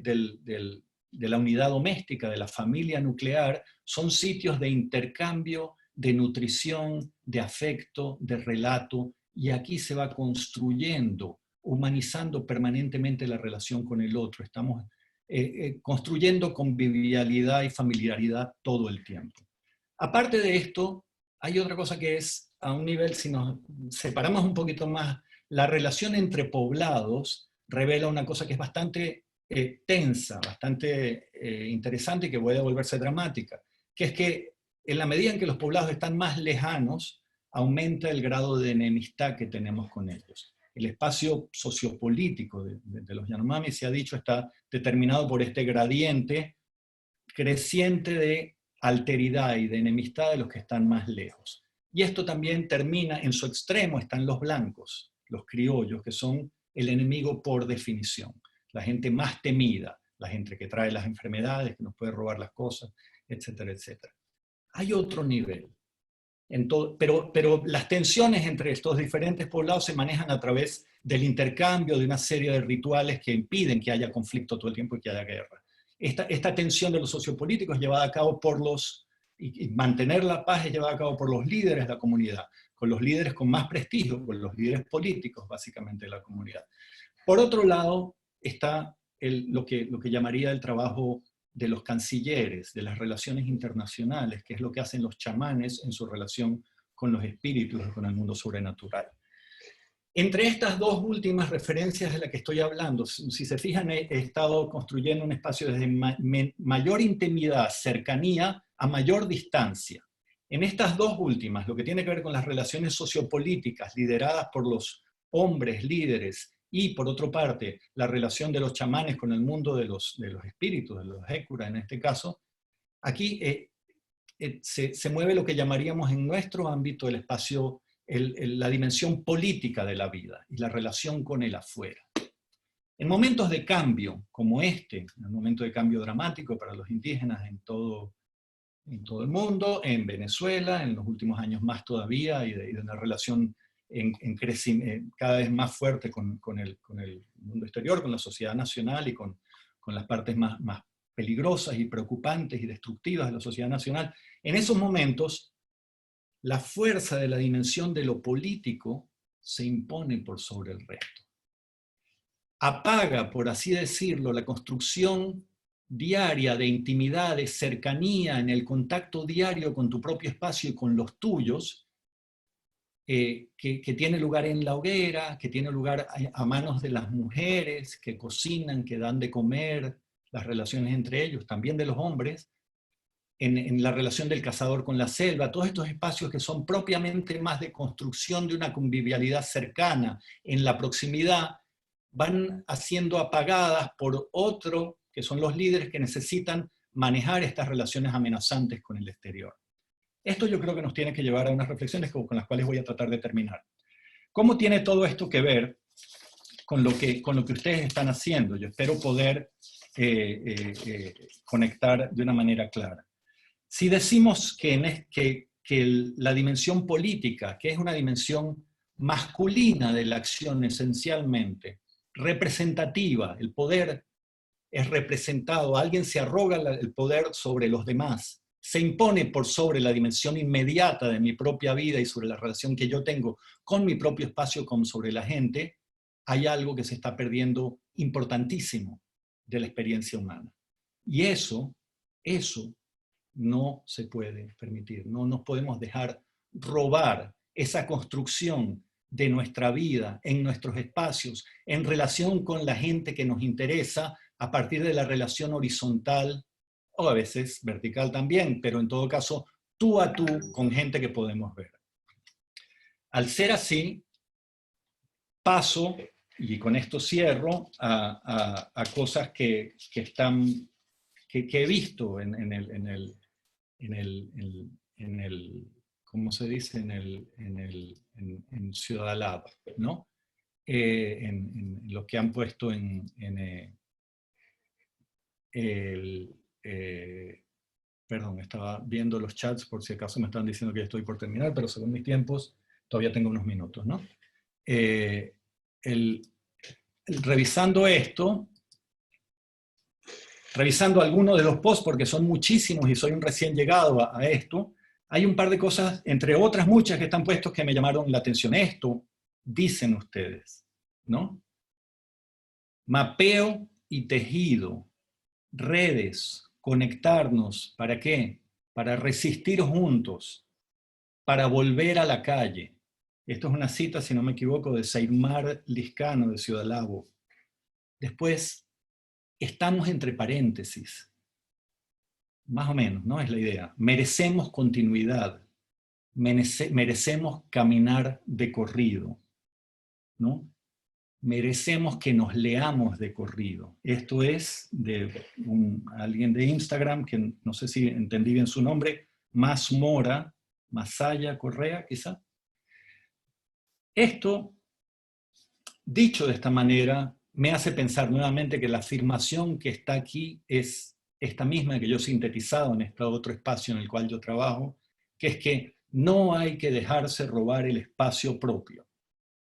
la unidad doméstica, de la familia nuclear, son sitios de intercambio, de nutrición, de afecto, de relato, y aquí se va construyendo, humanizando permanentemente la relación con el otro. Estamos construyendo convivialidad y familiaridad todo el tiempo. Aparte de esto, hay otra cosa que es, a un nivel, si nos separamos un poquito más, la relación entre poblados revela una cosa que es bastante tensa, bastante interesante, y que puede volverse dramática, que es que en la medida en que los poblados están más lejanos, aumenta el grado de enemistad que tenemos con ellos. El espacio sociopolítico de los Yanomami, se ha dicho, está determinado por este gradiente creciente de alteridad y de enemistad de los que están más lejos. Y esto también termina, en su extremo están los blancos, los criollos, que son el enemigo por definición, la gente más temida, la gente que trae las enfermedades, que nos puede robar las cosas, etcétera, etcétera. Hay otro nivel. Pero las tensiones entre estos diferentes poblados se manejan a través del intercambio de una serie de rituales que impiden que haya conflicto todo el tiempo y que haya guerra. Esta tensión de los sociopolíticos es llevada a cabo por los y mantener la paz es llevada a cabo por los líderes de la comunidad, con los líderes con más prestigio, con los líderes políticos, básicamente, de la comunidad. Por otro lado, está lo que llamaría el trabajo de los cancilleres, de las relaciones internacionales, que es lo que hacen los chamanes en su relación con los espíritus, con el mundo sobrenatural. Entre estas dos últimas referencias de las que estoy hablando, si se fijan, he estado construyendo un espacio desde mayor intimidad, cercanía, a mayor distancia. En estas dos últimas, lo que tiene que ver con las relaciones sociopolíticas lideradas por los hombres líderes y, por otra parte, la relación de los chamanes con el mundo de los espíritus, de los hécuras en este caso, aquí se mueve lo que llamaríamos en nuestro ámbito el espacio, la dimensión política de la vida y la relación con el afuera. En momentos de cambio como este, en un momento de cambio dramático para los indígenas en todo el mundo, en Venezuela, en los últimos años más todavía, y de una relación cada vez más fuerte con el mundo exterior, con la sociedad nacional y con las partes más peligrosas y preocupantes y destructivas de la sociedad nacional. En esos momentos, la fuerza de la dimensión de lo político se impone por sobre el resto. Apaga, por así decirlo, la construcción diaria de intimidad, de cercanía, en el contacto diario con tu propio espacio y con los tuyos, que tiene lugar en la hoguera, que tiene lugar a manos de las mujeres, que cocinan, que dan de comer, las relaciones entre ellos, también de los hombres, en la relación del cazador con la selva, todos estos espacios que son propiamente más de construcción de una convivialidad cercana, en la proximidad, van siendo apagadas por otro, que son los líderes que necesitan manejar estas relaciones amenazantes con el exterior. Esto yo creo que nos tiene que llevar a unas reflexiones con las cuales voy a tratar de terminar. ¿Cómo tiene todo esto que ver con lo que ustedes están haciendo? Yo espero poder conectar de una manera clara. Si decimos que la dimensión política, que es una dimensión masculina de la acción esencialmente, representativa, el poder es representado, alguien se arroga el poder sobre los demás, se impone por sobre la dimensión inmediata de mi propia vida y sobre la relación que yo tengo con mi propio espacio, con sobre la gente, hay algo que se está perdiendo importantísimo de la experiencia humana. Y eso no se puede permitir, no nos podemos dejar robar esa construcción de nuestra vida, en nuestros espacios, en relación con la gente que nos interesa, a partir de la relación horizontal, o a veces vertical también, pero en todo caso, tú a tú, con gente que podemos ver. Al ser así, paso, y con esto cierro, a cosas que he visto en ¿cómo se dice? En Ciudad Lab, ¿no? En lo que han puesto perdón, estaba viendo los chats por si acaso me están diciendo que ya estoy por terminar, pero según mis tiempos todavía tengo unos minutos, ¿no? Revisando esto, revisando algunos de los posts, porque son muchísimos y soy un recién llegado a esto, hay un par de cosas, entre otras muchas que están puestos, que me llamaron la atención. Esto, dicen ustedes, ¿no? Mapeo y tejido, redes, conectarnos, ¿para qué? Para resistir juntos, para volver a la calle. Esto es una cita, si no me equivoco, de Seymar Liscano, de Ciudad Labo. Después, estamos entre paréntesis. Más o menos, ¿no? Es la idea. Merecemos continuidad. Merecemos caminar de corrido, ¿no? Merecemos que nos leamos de corrido. Esto es de alguien de Instagram, que no sé si entendí bien su nombre, Masaya Correa, quizá. Esto, dicho de esta manera, me hace pensar nuevamente que la afirmación que está aquí es esta misma que yo he sintetizado en este otro espacio en el cual yo trabajo, que es que no hay que dejarse robar el espacio propio.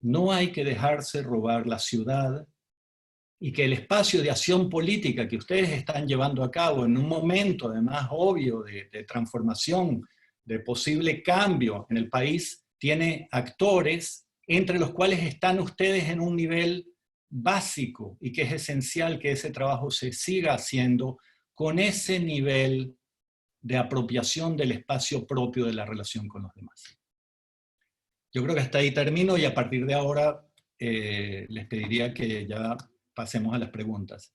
No hay que dejarse robar la ciudad, y que el espacio de acción política que ustedes están llevando a cabo en un momento además obvio de transformación, de posible cambio en el país, tiene actores entre los cuales están ustedes en un nivel básico y que es esencial que ese trabajo se siga haciendo con ese nivel de apropiación del espacio propio de la relación con los demás. Yo creo que hasta ahí termino y a partir de ahora les pediría que ya pasemos a las preguntas.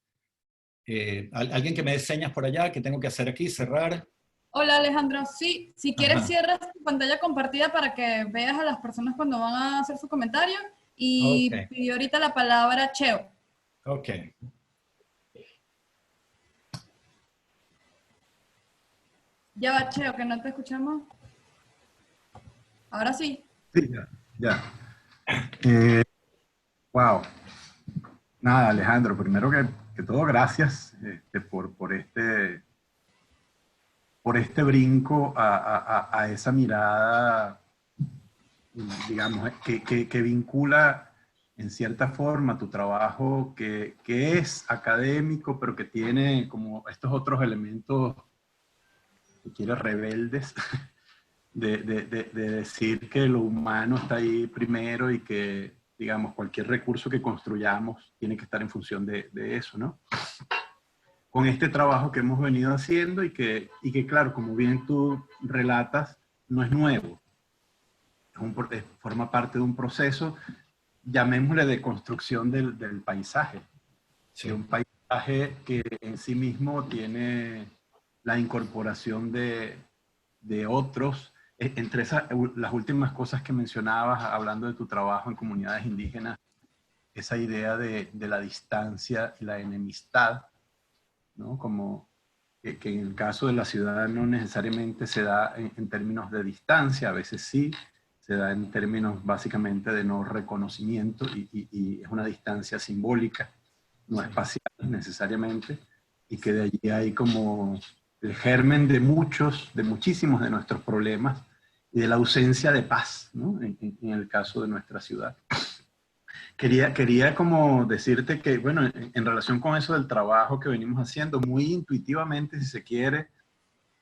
¿Alguien que me dé señas por allá? ¿Qué tengo que hacer aquí? ¿Cerrar? Hola Alejandro, sí, si quieres Ajá. cierras tu pantalla compartida para que veas a las personas cuando van a hacer su comentario. Y Ok. pidió ahorita la palabra Cheo. Ok. Ya va Cheo, que no te escuchamos. Ahora sí. Sí, ya. Wow. Nada, Alejandro, primero que todo, gracias por este brinco a esa mirada, digamos, que vincula en cierta forma tu trabajo que es académico, pero que tiene como estos otros elementos, si quieres, rebeldes, de decir que lo humano está ahí primero y que, digamos, cualquier recurso que construyamos tiene que estar en función de eso, ¿no? Con este trabajo que hemos venido haciendo y que claro, como bien tú relatas, no es nuevo. Forma parte de un proceso, llamémosle de construcción del paisaje. Sí. De un paisaje que en sí mismo tiene la incorporación de otros. Entre las últimas cosas que mencionabas, hablando de tu trabajo en comunidades indígenas, esa idea de la distancia y la enemistad, ¿no? Como que en el caso de la ciudad no necesariamente se da en términos de distancia, a veces sí, se da en términos básicamente de no reconocimiento y es una distancia simbólica, no espacial necesariamente, y que de allí hay como el germen de muchísimos de nuestros problemas y de la ausencia de paz, ¿no? En el caso de nuestra ciudad. Quería como decirte que, bueno, en relación con eso del trabajo que venimos haciendo, muy intuitivamente, si se quiere,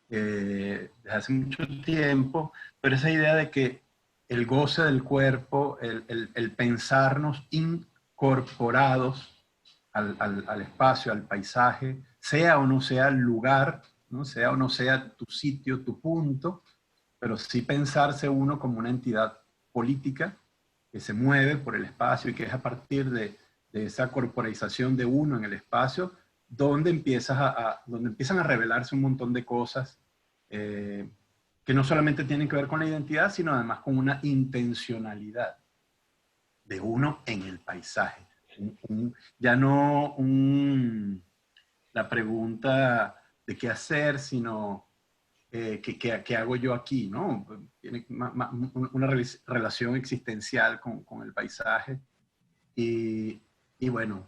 desde hace mucho tiempo, pero esa idea de que el goce del cuerpo, el pensarnos incorporados al espacio, al paisaje, sea o no sea el lugar, ¿no? Sea o no sea tu sitio, tu punto, pero sí pensarse uno como una entidad política que se mueve por el espacio y que es a partir de esa corporalización de uno en el espacio donde empiezan a revelarse un montón de cosas que no solamente tienen que ver con la identidad, sino además con una intencionalidad de uno en el paisaje. Ya no la pregunta de qué hacer, sino ¿qué hago yo aquí? ¿No? Tiene una relación existencial con el paisaje. Y bueno,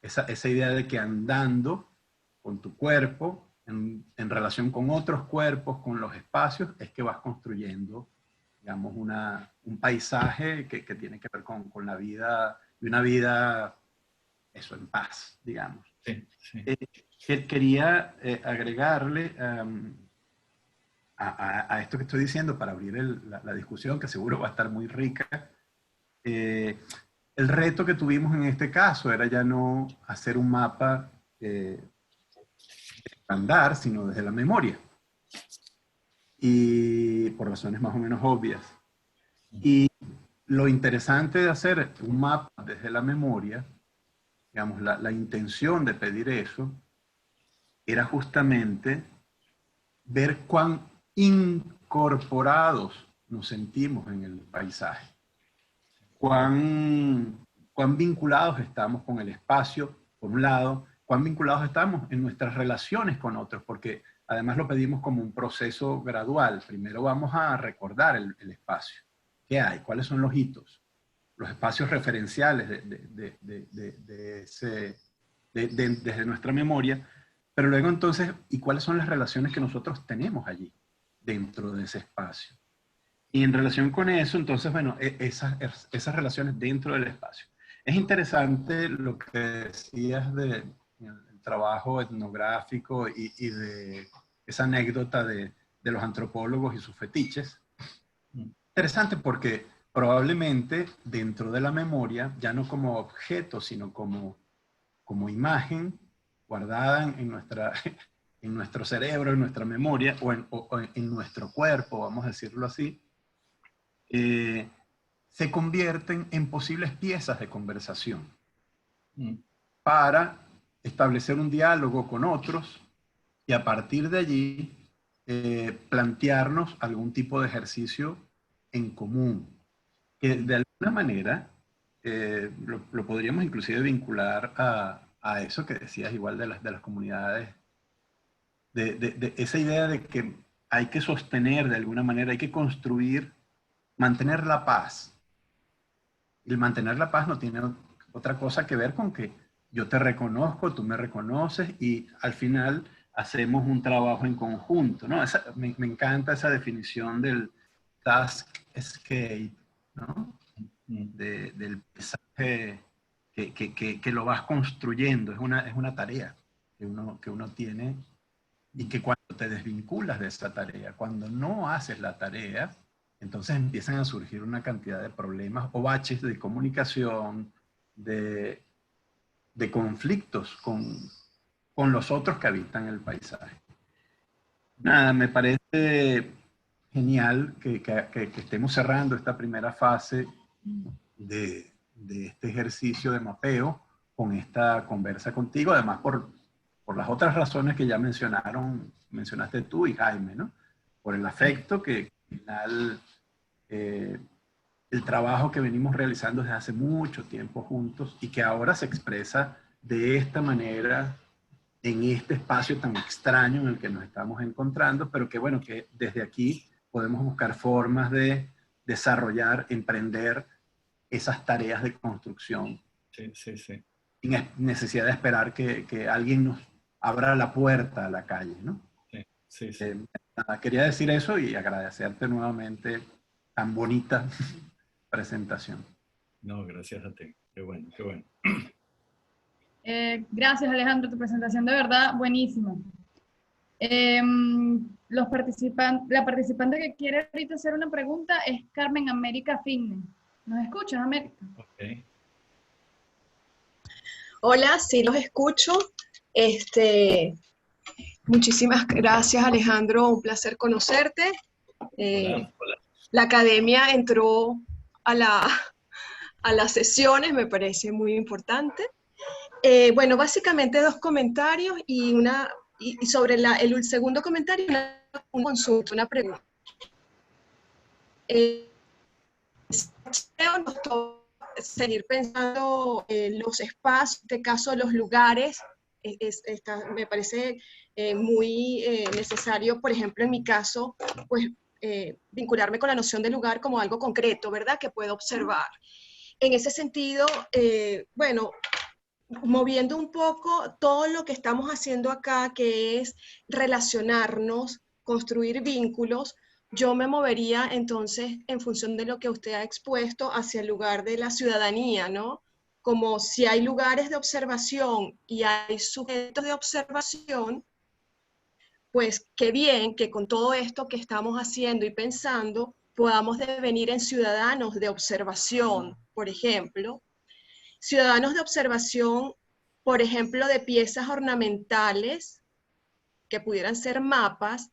esa idea de que andando con tu cuerpo, en relación con otros cuerpos, con los espacios, es que vas construyendo, digamos, un paisaje que tiene que ver con la vida, y una vida, eso, en paz, digamos. Sí, sí. Quería agregarle a esto que estoy diciendo para abrir la discusión, que seguro va a estar muy rica. El reto que tuvimos en este caso era ya no hacer un mapa de andar, sino desde la memoria. Y por razones más o menos obvias. Y lo interesante de hacer un mapa desde la memoria, digamos, la intención de pedir eso, era justamente ver cuán incorporados nos sentimos en el paisaje. Cuán vinculados estamos con el espacio, por un lado, cuán vinculados estamos en nuestras relaciones con otros, porque además lo pedimos como un proceso gradual. Primero vamos a recordar el espacio. ¿Qué hay? ¿Cuáles son los hitos? Los espacios referenciales desde nuestra memoria, pero luego entonces, ¿y cuáles son las relaciones que nosotros tenemos allí, dentro de ese espacio? Y en relación con eso, entonces, bueno, esas relaciones dentro del espacio. Es interesante lo que decías del trabajo etnográfico y de esa anécdota de los antropólogos y sus fetiches. Interesante porque probablemente dentro de la memoria, ya no como objeto, sino como imagen guardada en nuestro cerebro, en nuestra memoria, o en nuestro cuerpo, vamos a decirlo así, se convierten en posibles piezas de conversación para establecer un diálogo con otros y a partir de allí plantearnos algún tipo de ejercicio en común, que de alguna manera lo podríamos inclusive vincular a eso que decías igual de las comunidades, de esa idea de que hay que sostener de alguna manera, hay que construir, mantener la paz. Y el mantener la paz no tiene otra cosa que ver con que yo te reconozco, tú me reconoces y al final hacemos un trabajo en conjunto, ¿no? Me encanta esa definición del task escape, ¿no? Del mensaje que lo vas construyendo, es una tarea que uno tiene y que cuando te desvinculas de esa tarea, cuando no haces la tarea, entonces empiezan a surgir una cantidad de problemas o baches de comunicación, de conflictos con los otros que habitan el paisaje. Nada, me parece genial que estemos cerrando esta primera fase de este ejercicio de mapeo con esta conversa contigo, además por las otras razones que ya mencionaste tú y Jaime, ¿no? Por el afecto que al final el trabajo que venimos realizando desde hace mucho tiempo juntos y que ahora se expresa de esta manera en este espacio tan extraño en el que nos estamos encontrando, pero que bueno, que desde aquí podemos buscar formas de desarrollar, emprender esas tareas de construcción. Sí, sí, sí. Sin necesidad de esperar que alguien nos abra la puerta a la calle, ¿no? Sí, sí, sí. Nada, quería decir eso y agradecerte nuevamente tan bonita presentación. No, gracias a ti. Qué bueno, qué bueno. Gracias, Alejandro, tu presentación de verdad buenísima. La participante que quiere ahorita hacer una pregunta es Carmen América Fitness. ¿Nos escuchas, América? Okay. Hola, sí los escucho. Muchísimas gracias, Alejandro, un placer conocerte. Hola. La academia entró a las sesiones, me parece muy importante. Bueno, básicamente dos comentarios y sobre el segundo comentario una consulta, una pregunta. Seguir pensando los espacios, en este caso los lugares, me parece muy necesario, por ejemplo, en mi caso, pues vincularme con la noción de lugar como algo concreto, ¿verdad? Que puedo observar. En ese sentido, bueno, moviendo un poco todo lo que estamos haciendo acá, que es relacionarnos, construir vínculos, yo me movería entonces en función de lo que usted ha expuesto hacia el lugar de la ciudadanía, ¿no? Como si hay lugares de observación y hay sujetos de observación, pues qué bien que con todo esto que estamos haciendo y pensando podamos devenir en ciudadanos de observación, por ejemplo. Ciudadanos de observación, por ejemplo, de piezas ornamentales, que pudieran ser mapas,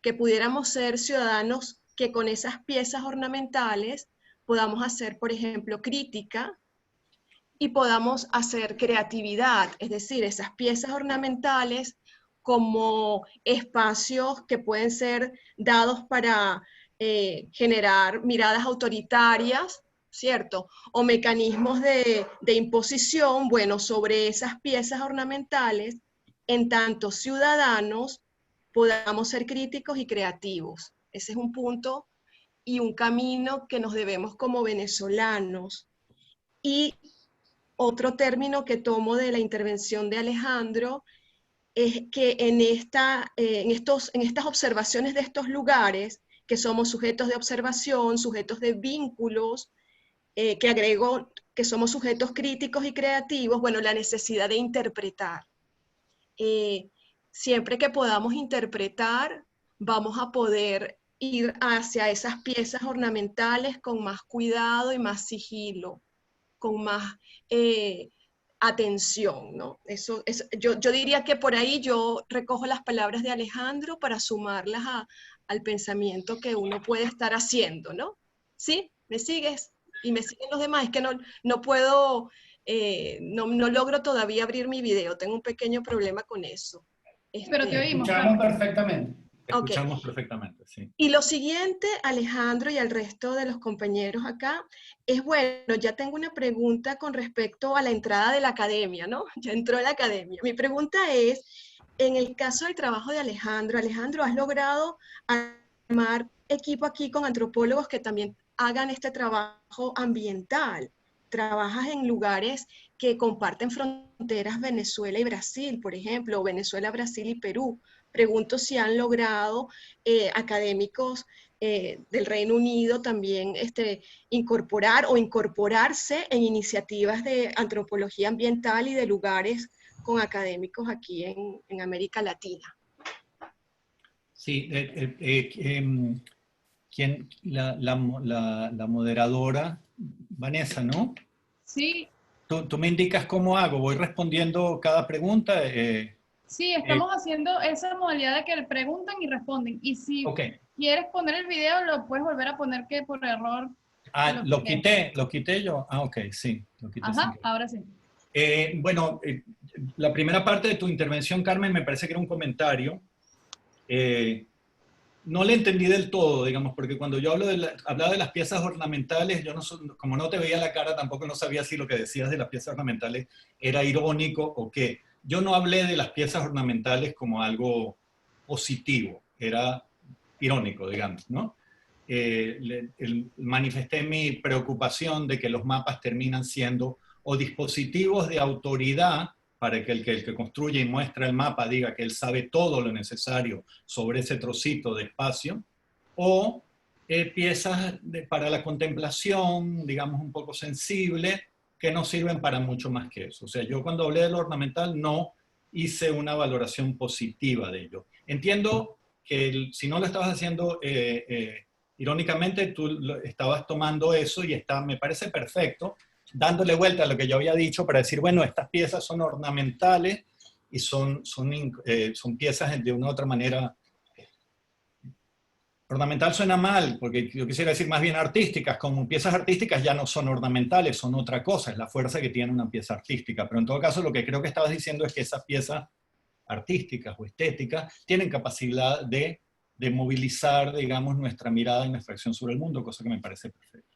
que pudiéramos ser ciudadanos que con esas piezas ornamentales podamos hacer, por ejemplo, crítica y podamos hacer creatividad, es decir, esas piezas ornamentales como espacios que pueden ser dados para generar miradas autoritarias, ¿cierto? O mecanismos de imposición, bueno, sobre esas piezas ornamentales, en tanto ciudadanos podamos ser críticos y creativos. Ese es un punto y un camino que nos debemos como venezolanos. Y otro término que tomo de la intervención de Alejandro es que en estas observaciones de estos lugares, que somos sujetos de observación, sujetos de vínculos, que agrego que somos sujetos críticos y creativos, bueno, la necesidad de interpretar. Siempre que podamos interpretar, vamos a poder ir hacia esas piezas ornamentales con más cuidado y más sigilo, con más atención, ¿no? Yo diría que por ahí yo recojo las palabras de Alejandro para sumarlas al pensamiento que uno puede estar haciendo, ¿no? ¿Sí? ¿Me sigues? Y me siguen los demás. Es que no puedo, no logro todavía abrir mi video. Tengo un pequeño problema con eso. Pero te oímos, Escuchamos Carmen. perfectamente. Escuchamos perfectamente, sí. Y lo siguiente, Alejandro y al resto de los compañeros acá, es bueno, ya tengo una pregunta con respecto a la entrada de la academia, ¿no? Ya entró a la academia. Mi pregunta es, en el caso del trabajo de Alejandro, Alejandro, ¿has logrado armar equipo aquí con antropólogos que también hagan este trabajo ambiental? Trabajas en lugares que comparten fronteras Venezuela y Brasil, por ejemplo, o Venezuela, Brasil y Perú. Pregunto si han logrado académicos del Reino Unido también incorporar o incorporarse en iniciativas de antropología ambiental y de lugares con académicos aquí en América Latina. Sí, la moderadora, Vanessa, ¿no? Sí, Tú me indicas cómo hago, voy respondiendo cada pregunta. sí, estamos haciendo esa modalidad de que le preguntan y responden. Y si Ok. quieres poner el video, lo puedes volver a poner que por error. Ah, lo quité yo. Ah, ok, sí, lo quité sin Ajá, querer. ahora sí. Bueno, la primera parte de tu intervención, Carmen, me parece que era un comentario. No le entendí del todo, digamos, porque cuando yo hablaba de las piezas ornamentales, yo como no te veía la cara, tampoco no sabía si lo que decías de las piezas ornamentales era irónico o qué. Yo no hablé de las piezas ornamentales como algo positivo, era irónico, digamos, ¿no? Manifesté mi preocupación de que los mapas terminan siendo o dispositivos de autoridad para que el que construye y muestra el mapa diga que él sabe todo lo necesario sobre ese trocito de espacio, o piezas para la contemplación, digamos, un poco sensible, que no sirven para mucho más que eso. O sea, yo cuando hablé de lo ornamental no hice una valoración positiva de ello. Entiendo que si no lo estabas haciendo irónicamente, tú estabas tomando eso y me parece perfecto, dándole vuelta a lo que yo había dicho para decir, bueno, estas piezas son ornamentales y son piezas de una u otra manera. Ornamental suena mal, porque yo quisiera decir más bien artísticas, como piezas artísticas ya no son ornamentales, son otra cosa, es la fuerza que tiene una pieza artística, pero en todo caso lo que creo que estabas diciendo es que esas piezas artísticas o estéticas tienen capacidad de movilizar, digamos, nuestra mirada y nuestra acción sobre el mundo, cosa que me parece perfecta.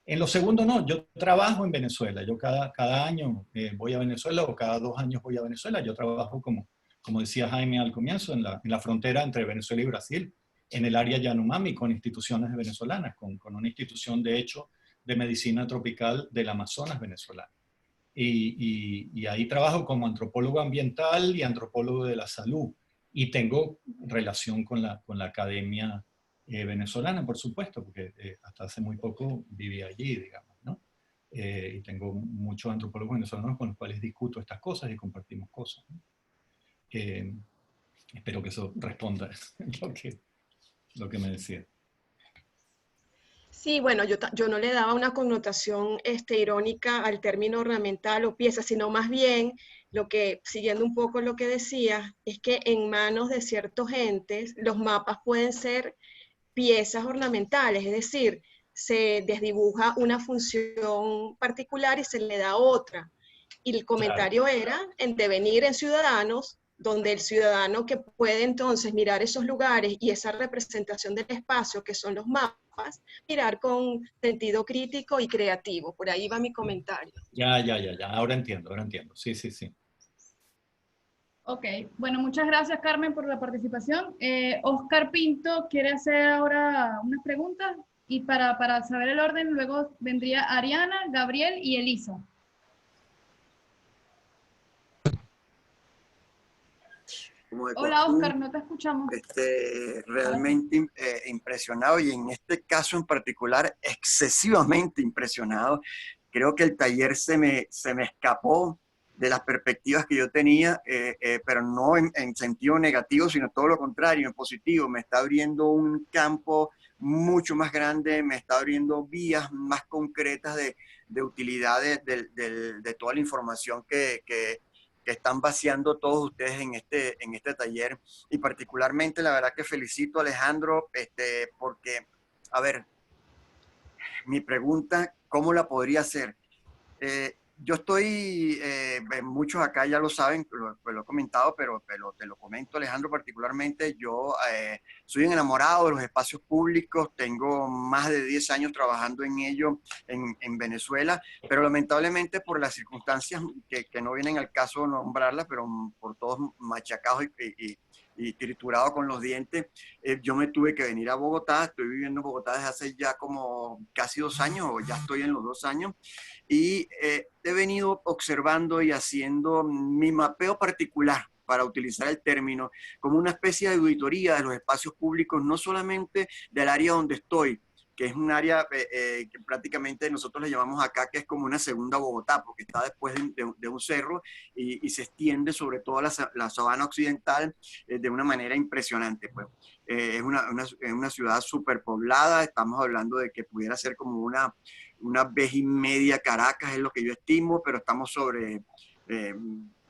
En lo segundo, no, yo trabajo en Venezuela, yo cada año voy a Venezuela o cada 2 años voy a Venezuela, yo trabajo como decía Jaime al comienzo, en la frontera entre Venezuela y Brasil, en el área Yanomami, con instituciones venezolanas, con una institución de hecho de medicina tropical del Amazonas venezolano. Y ahí trabajo como antropólogo ambiental y antropólogo de la salud, y tengo relación con la academia venezolana, por supuesto, porque hasta hace muy poco vivía allí, digamos, ¿no? Y tengo muchos antropólogos venezolanos con los cuales discuto estas cosas y compartimos cosas, ¿no? Espero que eso responda lo que me decía. Sí, bueno, yo no le daba una connotación irónica al término ornamental o pieza, sino más bien lo que, siguiendo un poco lo que decía, es que en manos de ciertos entes los mapas pueden ser piezas ornamentales, es decir, se desdibuja una función particular y se le da otra. Y el comentario era en devenir en ciudadanos, donde el ciudadano que puede entonces mirar esos lugares y esa representación del espacio que son los mapas, mirar con sentido crítico y creativo. Por ahí va mi comentario. Ya, ahora entiendo, sí. Ok, bueno, muchas gracias Carmen por la participación. Oscar Pinto quiere hacer ahora unas preguntas y para saber el orden luego vendría Ariana, Gabriel y Elisa. como de Hola, costumbre. Oscar, no te escuchamos. Realmente impresionado, y en este caso en particular excesivamente impresionado. Creo que el taller se me escapó de las perspectivas que yo tenía, pero no en sentido negativo, sino todo lo contrario, en positivo. Me está abriendo un campo mucho más grande, me está abriendo vías más concretas de utilidad de toda la información que están vaciando todos ustedes en este taller. Y particularmente, la verdad que felicito a Alejandro, porque, a ver, mi pregunta, ¿cómo la podría hacer? Yo estoy, muchos acá ya lo saben, lo he comentado, pero te lo comento, Alejandro, particularmente. Yo soy un enamorado de los espacios públicos, tengo más de 10 años trabajando en ello en Venezuela, pero lamentablemente por las circunstancias que no vienen al caso nombrarlas, pero por todos machacados y triturado con los dientes, yo me tuve que venir a Bogotá. Estoy viviendo en Bogotá desde hace ya como casi 2 años, o ya estoy en los 2 años, y he venido observando y haciendo mi mapeo particular, para utilizar el término, como una especie de auditoría de los espacios públicos, no solamente del área donde estoy, que es un área que prácticamente nosotros le llamamos acá, que es como una segunda Bogotá, porque está después de un cerro y se extiende sobre toda la sabana occidental de una manera impresionante. Pues. Es una ciudad súper poblada, estamos hablando de que pudiera ser como una vez y media Caracas, es lo que yo estimo, pero estamos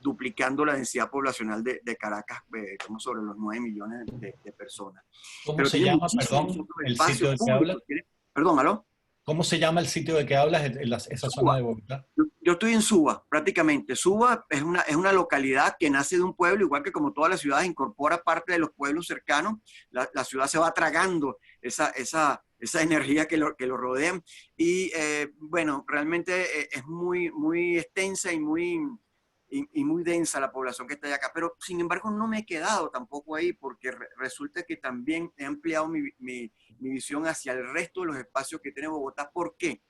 duplicando la densidad poblacional de Caracas, como sobre los 9 millones de personas. ¿Cómo Pero se tiene llama, muchísimos perdón, otros el espacios sitio de que públicos. hablas? Perdón, ¿aló? ¿Cómo se llama el sitio de que hablas, esa zona de Bogotá? Yo estoy en Suba, prácticamente. Suba es una localidad que nace de un pueblo, igual que como todas las ciudades, incorpora parte de los pueblos cercanos. La ciudad se va tragando esa energía que lo rodean. Y bueno, realmente es muy extensa y muy densa la población que está allá acá. Pero sin embargo no me he quedado tampoco ahí, porque resulta que también he ampliado mi visión hacia el resto de los espacios que tiene Bogotá. ¿Por qué?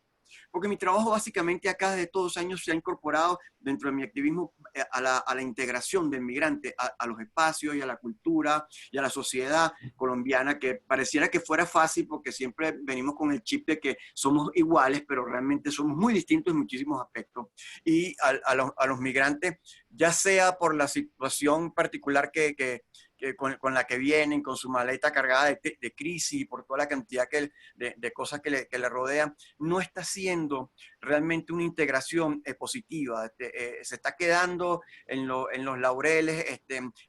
Porque mi trabajo básicamente acá desde todos los años se ha incorporado dentro de mi activismo a la integración del migrante a los espacios y a la cultura y a la sociedad colombiana, que pareciera que fuera fácil porque siempre venimos con el chip de que somos iguales, pero realmente somos muy distintos en muchísimos aspectos. Y a los migrantes, ya sea por la situación particular con la que vienen, con su maleta cargada de crisis y por toda la cantidad de cosas que le rodean, no está haciendo realmente una integración positiva. Se está quedando en los laureles,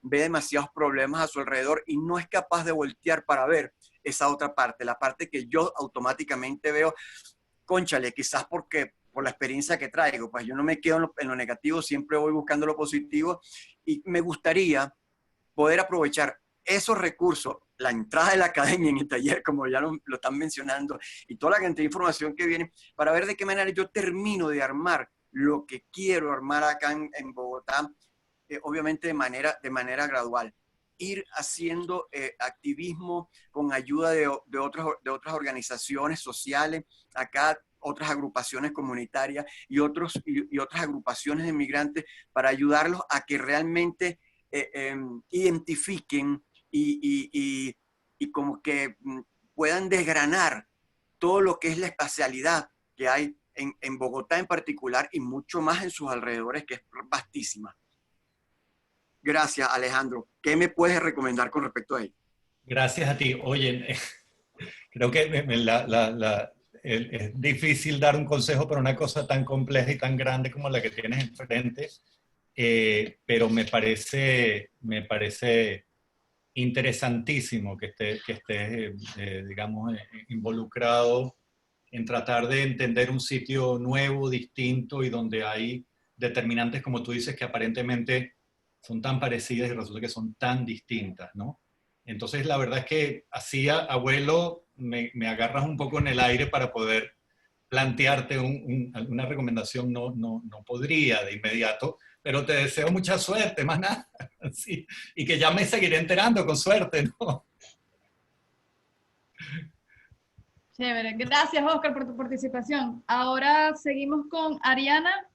ve demasiados problemas a su alrededor y no es capaz de voltear para ver esa otra parte, la parte que yo automáticamente veo. Cónchale, quizás porque por la experiencia que traigo, pues yo no me quedo en lo negativo, siempre voy buscando lo positivo, y me gustaría poder aprovechar esos recursos, la entrada de la academia en el taller, como ya lo están mencionando, y toda la cantidad de información que viene, para ver de qué manera yo termino de armar lo que quiero armar acá en Bogotá, obviamente de manera gradual. Ir haciendo activismo con ayuda de otras organizaciones sociales, acá otras agrupaciones comunitarias y otras agrupaciones de migrantes, para ayudarlos a que realmente identifiquen y como que puedan desgranar todo lo que es la espacialidad que hay en Bogotá en particular y mucho más en sus alrededores, que es vastísima. Gracias, Alejandro. ¿Qué me puedes recomendar con respecto a ello? Gracias a ti. Oye, creo que es difícil dar un consejo para una cosa tan compleja y tan grande como la que tienes enfrente, pero me parece interesantísimo que estés digamos, involucrado en tratar de entender un sitio nuevo, distinto, y donde hay determinantes, como tú dices, que aparentemente son tan parecidas y resulta que son tan distintas, ¿no? Entonces, la verdad es que así, abuelo, me agarras un poco en el aire para poder plantearte alguna recomendación. No podría de inmediato, pero te deseo mucha suerte, más nada. Sí, y que ya me seguiré enterando, con suerte, ¿no? Chévere. Gracias, Oscar, por tu participación. Ahora seguimos con Ariana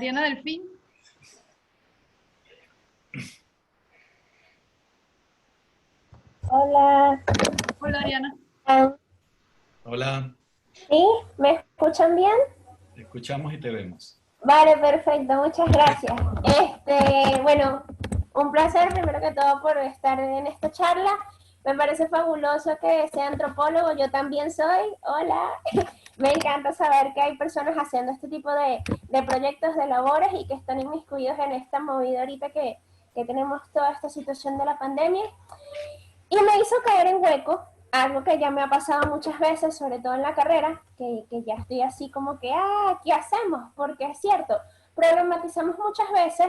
Delfín. Hola. Hola, Ariana. Hola, ¿Sí? ¿Me escuchan bien? te escuchamos y te vemos. Vale, perfecto, muchas gracias. Bueno, un placer primero que todo por estar en esta charla. Me parece fabuloso que sea antropólogo, yo también soy. Hola. Me encanta saber que hay personas haciendo este tipo de proyectos, de labores y que están inmiscuidos en esta movida ahorita que tenemos toda esta situación de la pandemia. Y me hizo caer en hueco, algo que ya me ha pasado muchas veces, sobre todo en la carrera, que ya estoy así como que, ¿qué hacemos? Porque es cierto, problematizamos muchas veces,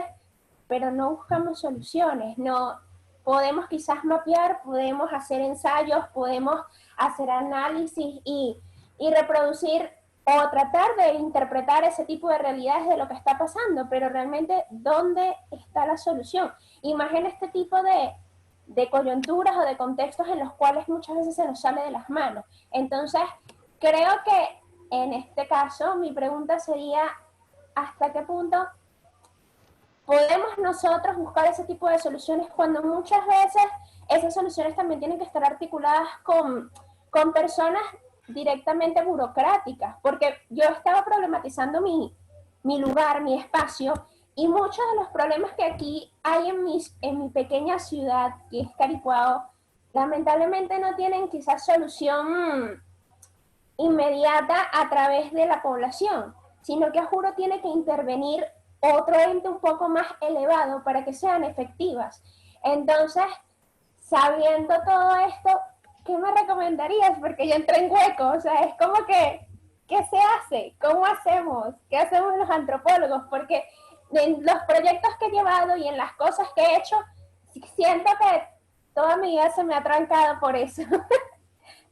pero no buscamos soluciones, no podemos quizás mapear, podemos hacer ensayos, podemos hacer análisis y reproducir o tratar de interpretar ese tipo de realidades de lo que está pasando, pero realmente, ¿dónde está la solución? Y más en este tipo de coyunturas o de contextos en los cuales muchas veces se nos sale de las manos. Entonces, creo que en este caso mi pregunta sería, ¿hasta qué punto podemos nosotros buscar ese tipo de soluciones cuando muchas veces esas soluciones también tienen que estar articuladas con personas directamente burocráticas? Porque yo estaba problematizando mi lugar, mi espacio, y muchos de los problemas que aquí hay en mi pequeña ciudad, que es Caricuao, lamentablemente no tienen quizás solución inmediata a través de la población, sino que a juro tiene que intervenir otro ente un poco más elevado para que sean efectivas. Entonces, sabiendo todo esto, ¿qué me recomendarías? Porque yo entré en hueco, o sea, es como que, ¿qué se hace? ¿Cómo hacemos? ¿Qué hacemos los antropólogos? Porque en los proyectos que he llevado y en las cosas que he hecho, siento que toda mi vida se me ha trancado por eso.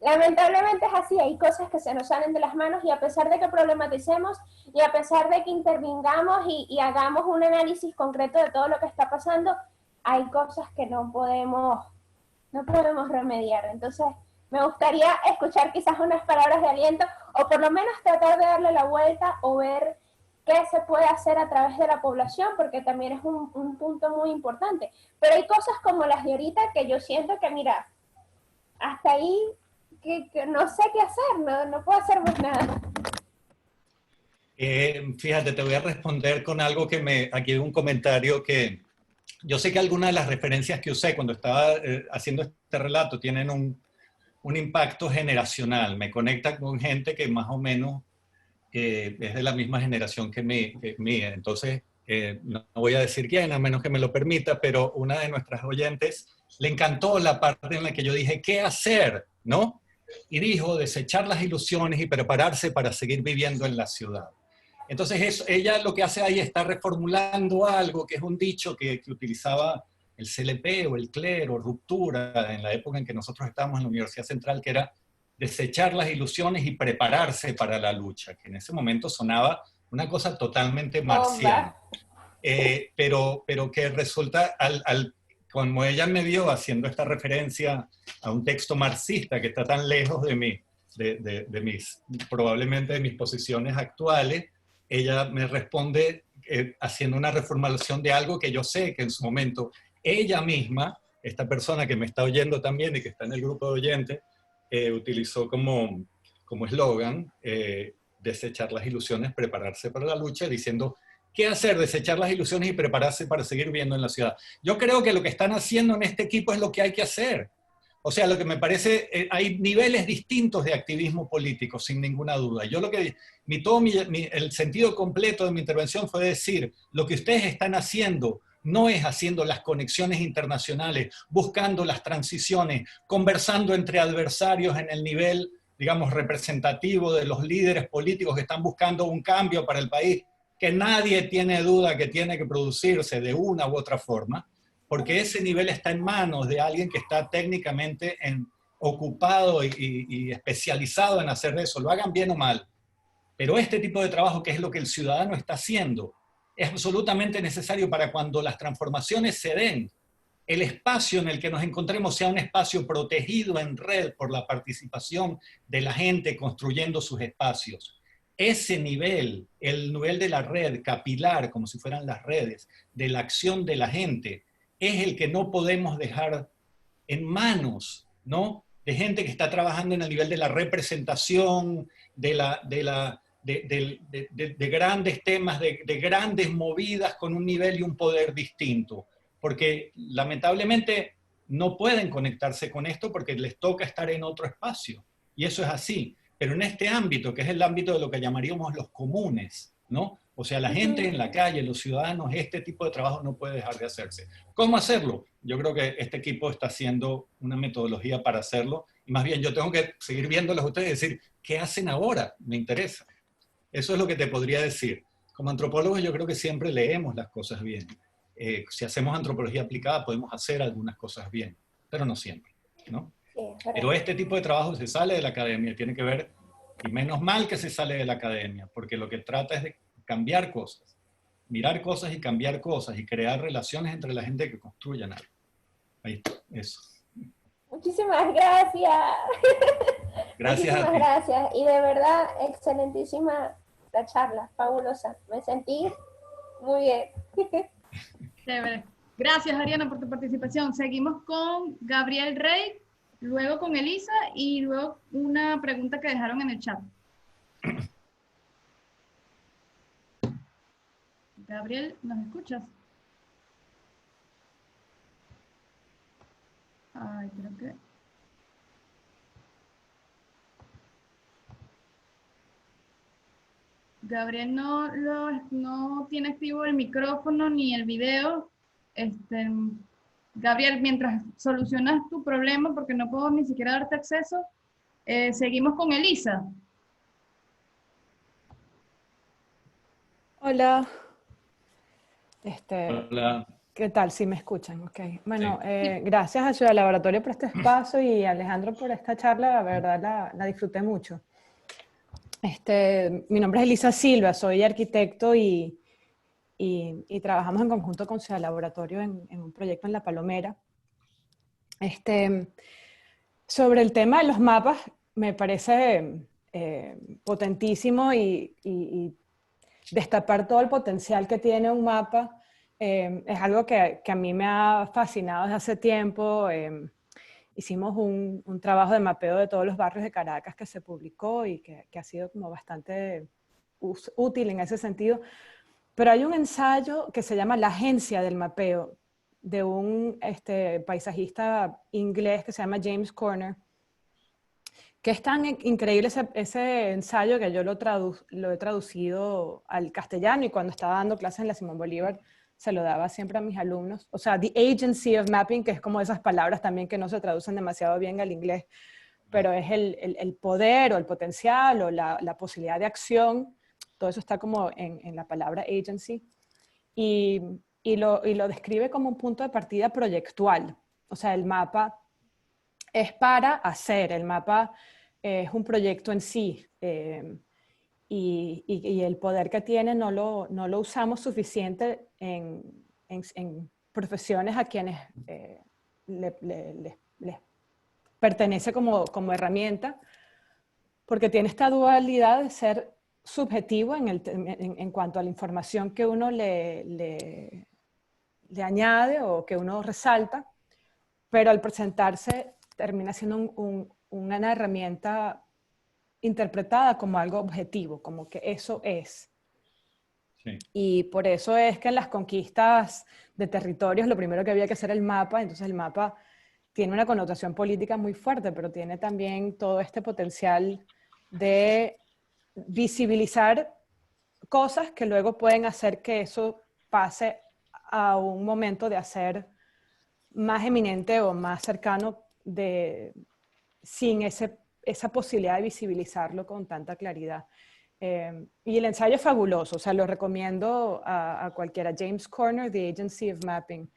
Lamentablemente es así, hay cosas que se nos salen de las manos y a pesar de que problematicemos y a pesar de que intervingamos y hagamos un análisis concreto de todo lo que está pasando, hay cosas que no podemos remediar. Entonces, me gustaría escuchar quizás unas palabras de aliento o por lo menos tratar de darle la vuelta o ver qué se puede hacer a través de la población, porque también es un punto muy importante. Pero hay cosas como las de ahorita que yo siento que, mira, hasta ahí que no sé qué hacer, no puedo hacer más nada. Fíjate, te voy a responder con algo aquí un comentario que yo sé que algunas de las referencias que usé cuando estaba haciendo este relato tienen un impacto generacional. Me conecta con gente que más o menos es de la misma generación que mía. Entonces, no voy a decir quién, a menos que me lo permita, pero una de nuestras oyentes le encantó la parte en la que yo dije, ¿qué hacer? ¿No? Y dijo, desechar las ilusiones y prepararse para seguir viviendo en la ciudad. Entonces, ella lo que hace ahí está reformulando algo que es un dicho que utilizaba el CLP o el clero, ruptura, en la época en que nosotros estábamos en la Universidad Central, que era desechar las ilusiones y prepararse para la lucha, que en ese momento sonaba una cosa totalmente marciana. Pero que resulta, como ella me vio haciendo esta referencia a un texto marxista que está tan lejos de mí, probablemente de mis posiciones actuales, ella me responde haciendo una reformulación de algo que yo sé que en su momento ella misma, esta persona que me está oyendo también y que está en el grupo de oyentes, utilizó como eslogan, desechar las ilusiones, prepararse para la lucha, diciendo, ¿qué hacer? Desechar las ilusiones y prepararse para seguir viviendo en la ciudad. Yo creo que lo que están haciendo en este equipo es lo que hay que hacer. O sea, lo que me parece, hay niveles distintos de activismo político, sin ninguna duda. Yo el sentido completo de mi intervención fue decir, lo que ustedes están haciendo no es haciendo las conexiones internacionales, buscando las transiciones, conversando entre adversarios en el nivel, digamos, representativo de los líderes políticos que están buscando un cambio para el país, que nadie tiene duda que tiene que producirse de una u otra forma, porque ese nivel está en manos de alguien que está técnicamente ocupado y especializado en hacer eso, lo hagan bien o mal. Pero este tipo de trabajo, que es lo que el ciudadano está haciendo, es absolutamente necesario para cuando las transformaciones se den, el espacio en el que nos encontremos sea un espacio protegido en red por la participación de la gente construyendo sus espacios. Ese nivel, el nivel de la red capilar, como si fueran las redes, de la acción de la gente, es el que no podemos dejar en manos, ¿no?, de gente que está trabajando en el nivel de la representación, de grandes temas, de grandes movidas con un nivel y un poder distinto. Porque lamentablemente no pueden conectarse con esto porque les toca estar en otro espacio. Y eso es así. Pero en este ámbito, que es el ámbito de lo que llamaríamos los comunes, ¿no? O sea, la gente en la calle, los ciudadanos, este tipo de trabajo no puede dejar de hacerse. ¿Cómo hacerlo? Yo creo que este equipo está haciendo una metodología para hacerlo. Y más bien yo tengo que seguir viéndolos a ustedes y decir, ¿qué hacen ahora? Me interesa. Eso es lo que te podría decir. Como antropólogos yo creo que siempre leemos las cosas bien. Si hacemos antropología aplicada podemos hacer algunas cosas bien, pero no siempre, ¿no? Pero este tipo de trabajo se sale de la academia, tiene que ver, y menos mal que se sale de la academia, porque lo que trata es de cambiar cosas, mirar cosas y cambiar cosas, y crear relaciones entre la gente que construyan algo. Ahí está, eso. Muchísimas gracias. Gracias a ti. Muchísimas gracias. Y de verdad, excelentísima la charla, fabulosa. Me sentí muy bien. Chévere. Gracias, Ariana, por tu participación. Seguimos con Gabriel Rey, luego con Elisa y luego una pregunta que dejaron en el chat. Gabriel, ¿nos escuchas? Ay, creo que... Gabriel no tiene activo el micrófono ni el video. Gabriel, mientras solucionas tu problema, porque no puedo ni siquiera darte acceso, seguimos con Elisa. Hola. Hola. ¿Qué tal? Sí, me escuchan. Ok. Bueno, Sí. gracias a Ciudad Laboratorio por este espacio y a Alejandro por esta charla. La verdad la disfruté mucho. Mi nombre es Elisa Silva, soy arquitecto y trabajamos en conjunto con Ciudad Laboratorio en un proyecto en La Palomera. Sobre el tema de los mapas, me parece potentísimo y destapar todo el potencial que tiene un mapa es algo que a mí me ha fascinado desde hace tiempo. Hicimos un trabajo de mapeo de todos los barrios de Caracas que se publicó y que ha sido como bastante útil en ese sentido. Pero hay un ensayo que se llama La Agencia del Mapeo, de un paisajista inglés que se llama James Corner, que es tan increíble ese ensayo que yo lo he traducido al castellano, y cuando estaba dando clases en la Simón Bolívar se lo daba siempre a mis alumnos. O sea, The Agency of Mapping, que es como esas palabras también que no se traducen demasiado bien al inglés, pero es el poder o el potencial o la posibilidad de acción. Todo eso está como en la palabra agency. Y lo describe como un punto de partida proyectual. O sea, el mapa es para hacer, el mapa es un proyecto en sí. Y el poder que tiene no lo usamos suficiente en profesiones a quienes les pertenece como herramienta, porque tiene esta dualidad de ser subjetivo en cuanto a la información que uno le añade o que uno resalta, pero al presentarse termina siendo una herramienta interpretada como algo objetivo, como que eso es. Sí. Y por eso es que en las conquistas de territorios lo primero que había que hacer era el mapa. Entonces el mapa tiene una connotación política muy fuerte, pero tiene también todo este potencial de visibilizar cosas que luego pueden hacer que eso pase a un momento de hacer más eminente o más cercano sin esa posibilidad de visibilizarlo con tanta claridad. Y el ensayo es fabuloso, o sea, lo recomiendo a cualquiera. James Corner, The Agency of Mapping.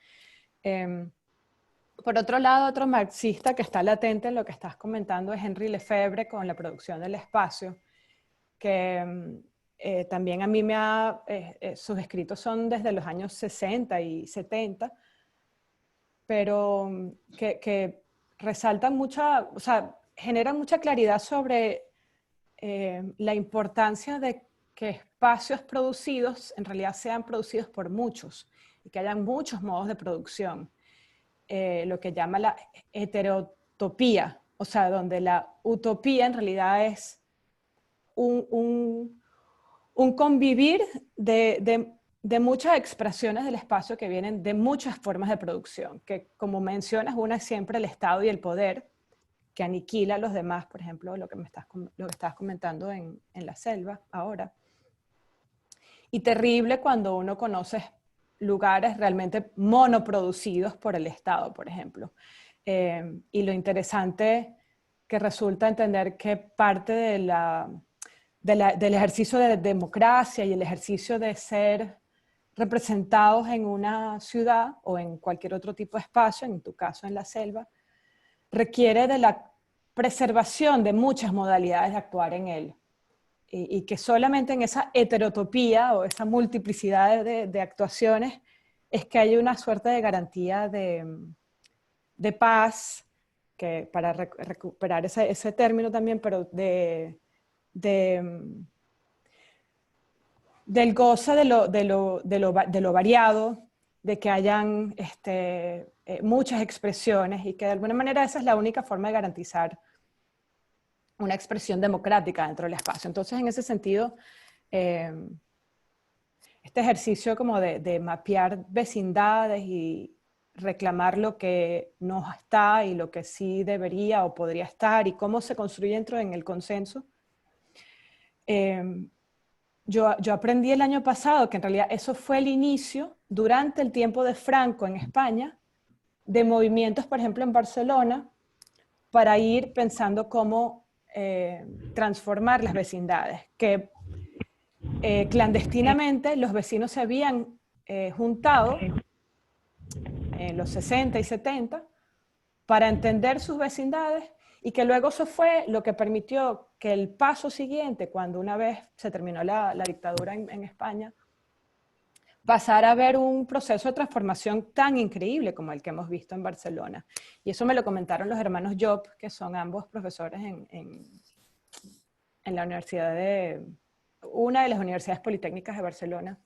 Por otro lado, otro marxista que está latente en lo que estás comentando es Henri Lefebvre con la producción del espacio, que también a mí sus escritos son desde los años 60 y 70, pero que resaltan o sea, generan mucha claridad sobre la importancia de que espacios producidos en realidad sean producidos por muchos y que hayan muchos modos de producción. lo que llama la heterotopía, o sea, donde la utopía en realidad es un convivir de muchas expresiones del espacio que vienen de muchas formas de producción, que como mencionas, una es siempre el Estado y el poder, que aniquila a los demás, por ejemplo, lo que estabas comentando en la selva ahora. Y terrible cuando uno conoce lugares realmente monoproducidos por el Estado, por ejemplo. Y lo interesante que resulta entender que parte del ejercicio de democracia y el ejercicio de ser representados en una ciudad o en cualquier otro tipo de espacio, en tu caso en la selva, requiere de la preservación de muchas modalidades de actuar en él. Y que solamente en esa heterotopía o esa multiplicidad de actuaciones es que hay una suerte de garantía de paz, que para recuperar ese término también, pero del goce de lo variado, de que hayan muchas expresiones y que de alguna manera esa es la única forma de garantizar una expresión democrática dentro del espacio. Entonces, en ese sentido, este ejercicio como de mapear vecindades y reclamar lo que no está y lo que sí debería o podría estar y cómo se construye dentro en el consenso. Yo aprendí el año pasado que en realidad eso fue el inicio, durante el tiempo de Franco en España, de movimientos, por ejemplo, en Barcelona, para ir pensando cómo transformar las vecindades, que clandestinamente los vecinos se habían juntado en los 60 y 70 para entender sus vecindades y que luego eso fue lo que permitió que el paso siguiente, cuando una vez se terminó la dictadura en España, pasara a ver un proceso de transformación tan increíble como el que hemos visto en Barcelona. Y eso me lo comentaron los hermanos Job, que son ambos profesores en la universidad una de las universidades politécnicas de Barcelona.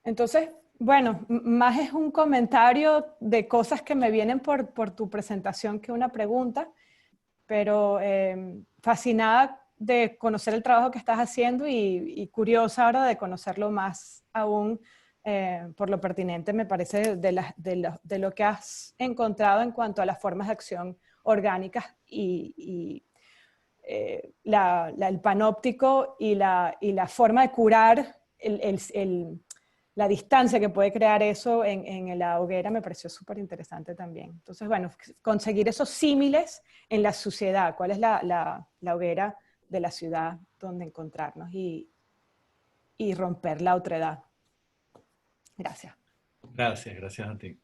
Entonces, bueno, más es un comentario de cosas que me vienen por tu presentación que una pregunta, pero fascinada de conocer el trabajo que estás haciendo y curiosa ahora de conocerlo más aún por lo pertinente, me parece, de lo que has encontrado en cuanto a las formas de acción orgánicas y el panóptico y la forma de curar la distancia que puede crear eso en la hoguera me pareció súper interesante también. Entonces, bueno, conseguir esos símiles en la sociedad, cuál es la hoguera de la ciudad donde encontrarnos y romper la otredad. Gracias. Gracias a ti.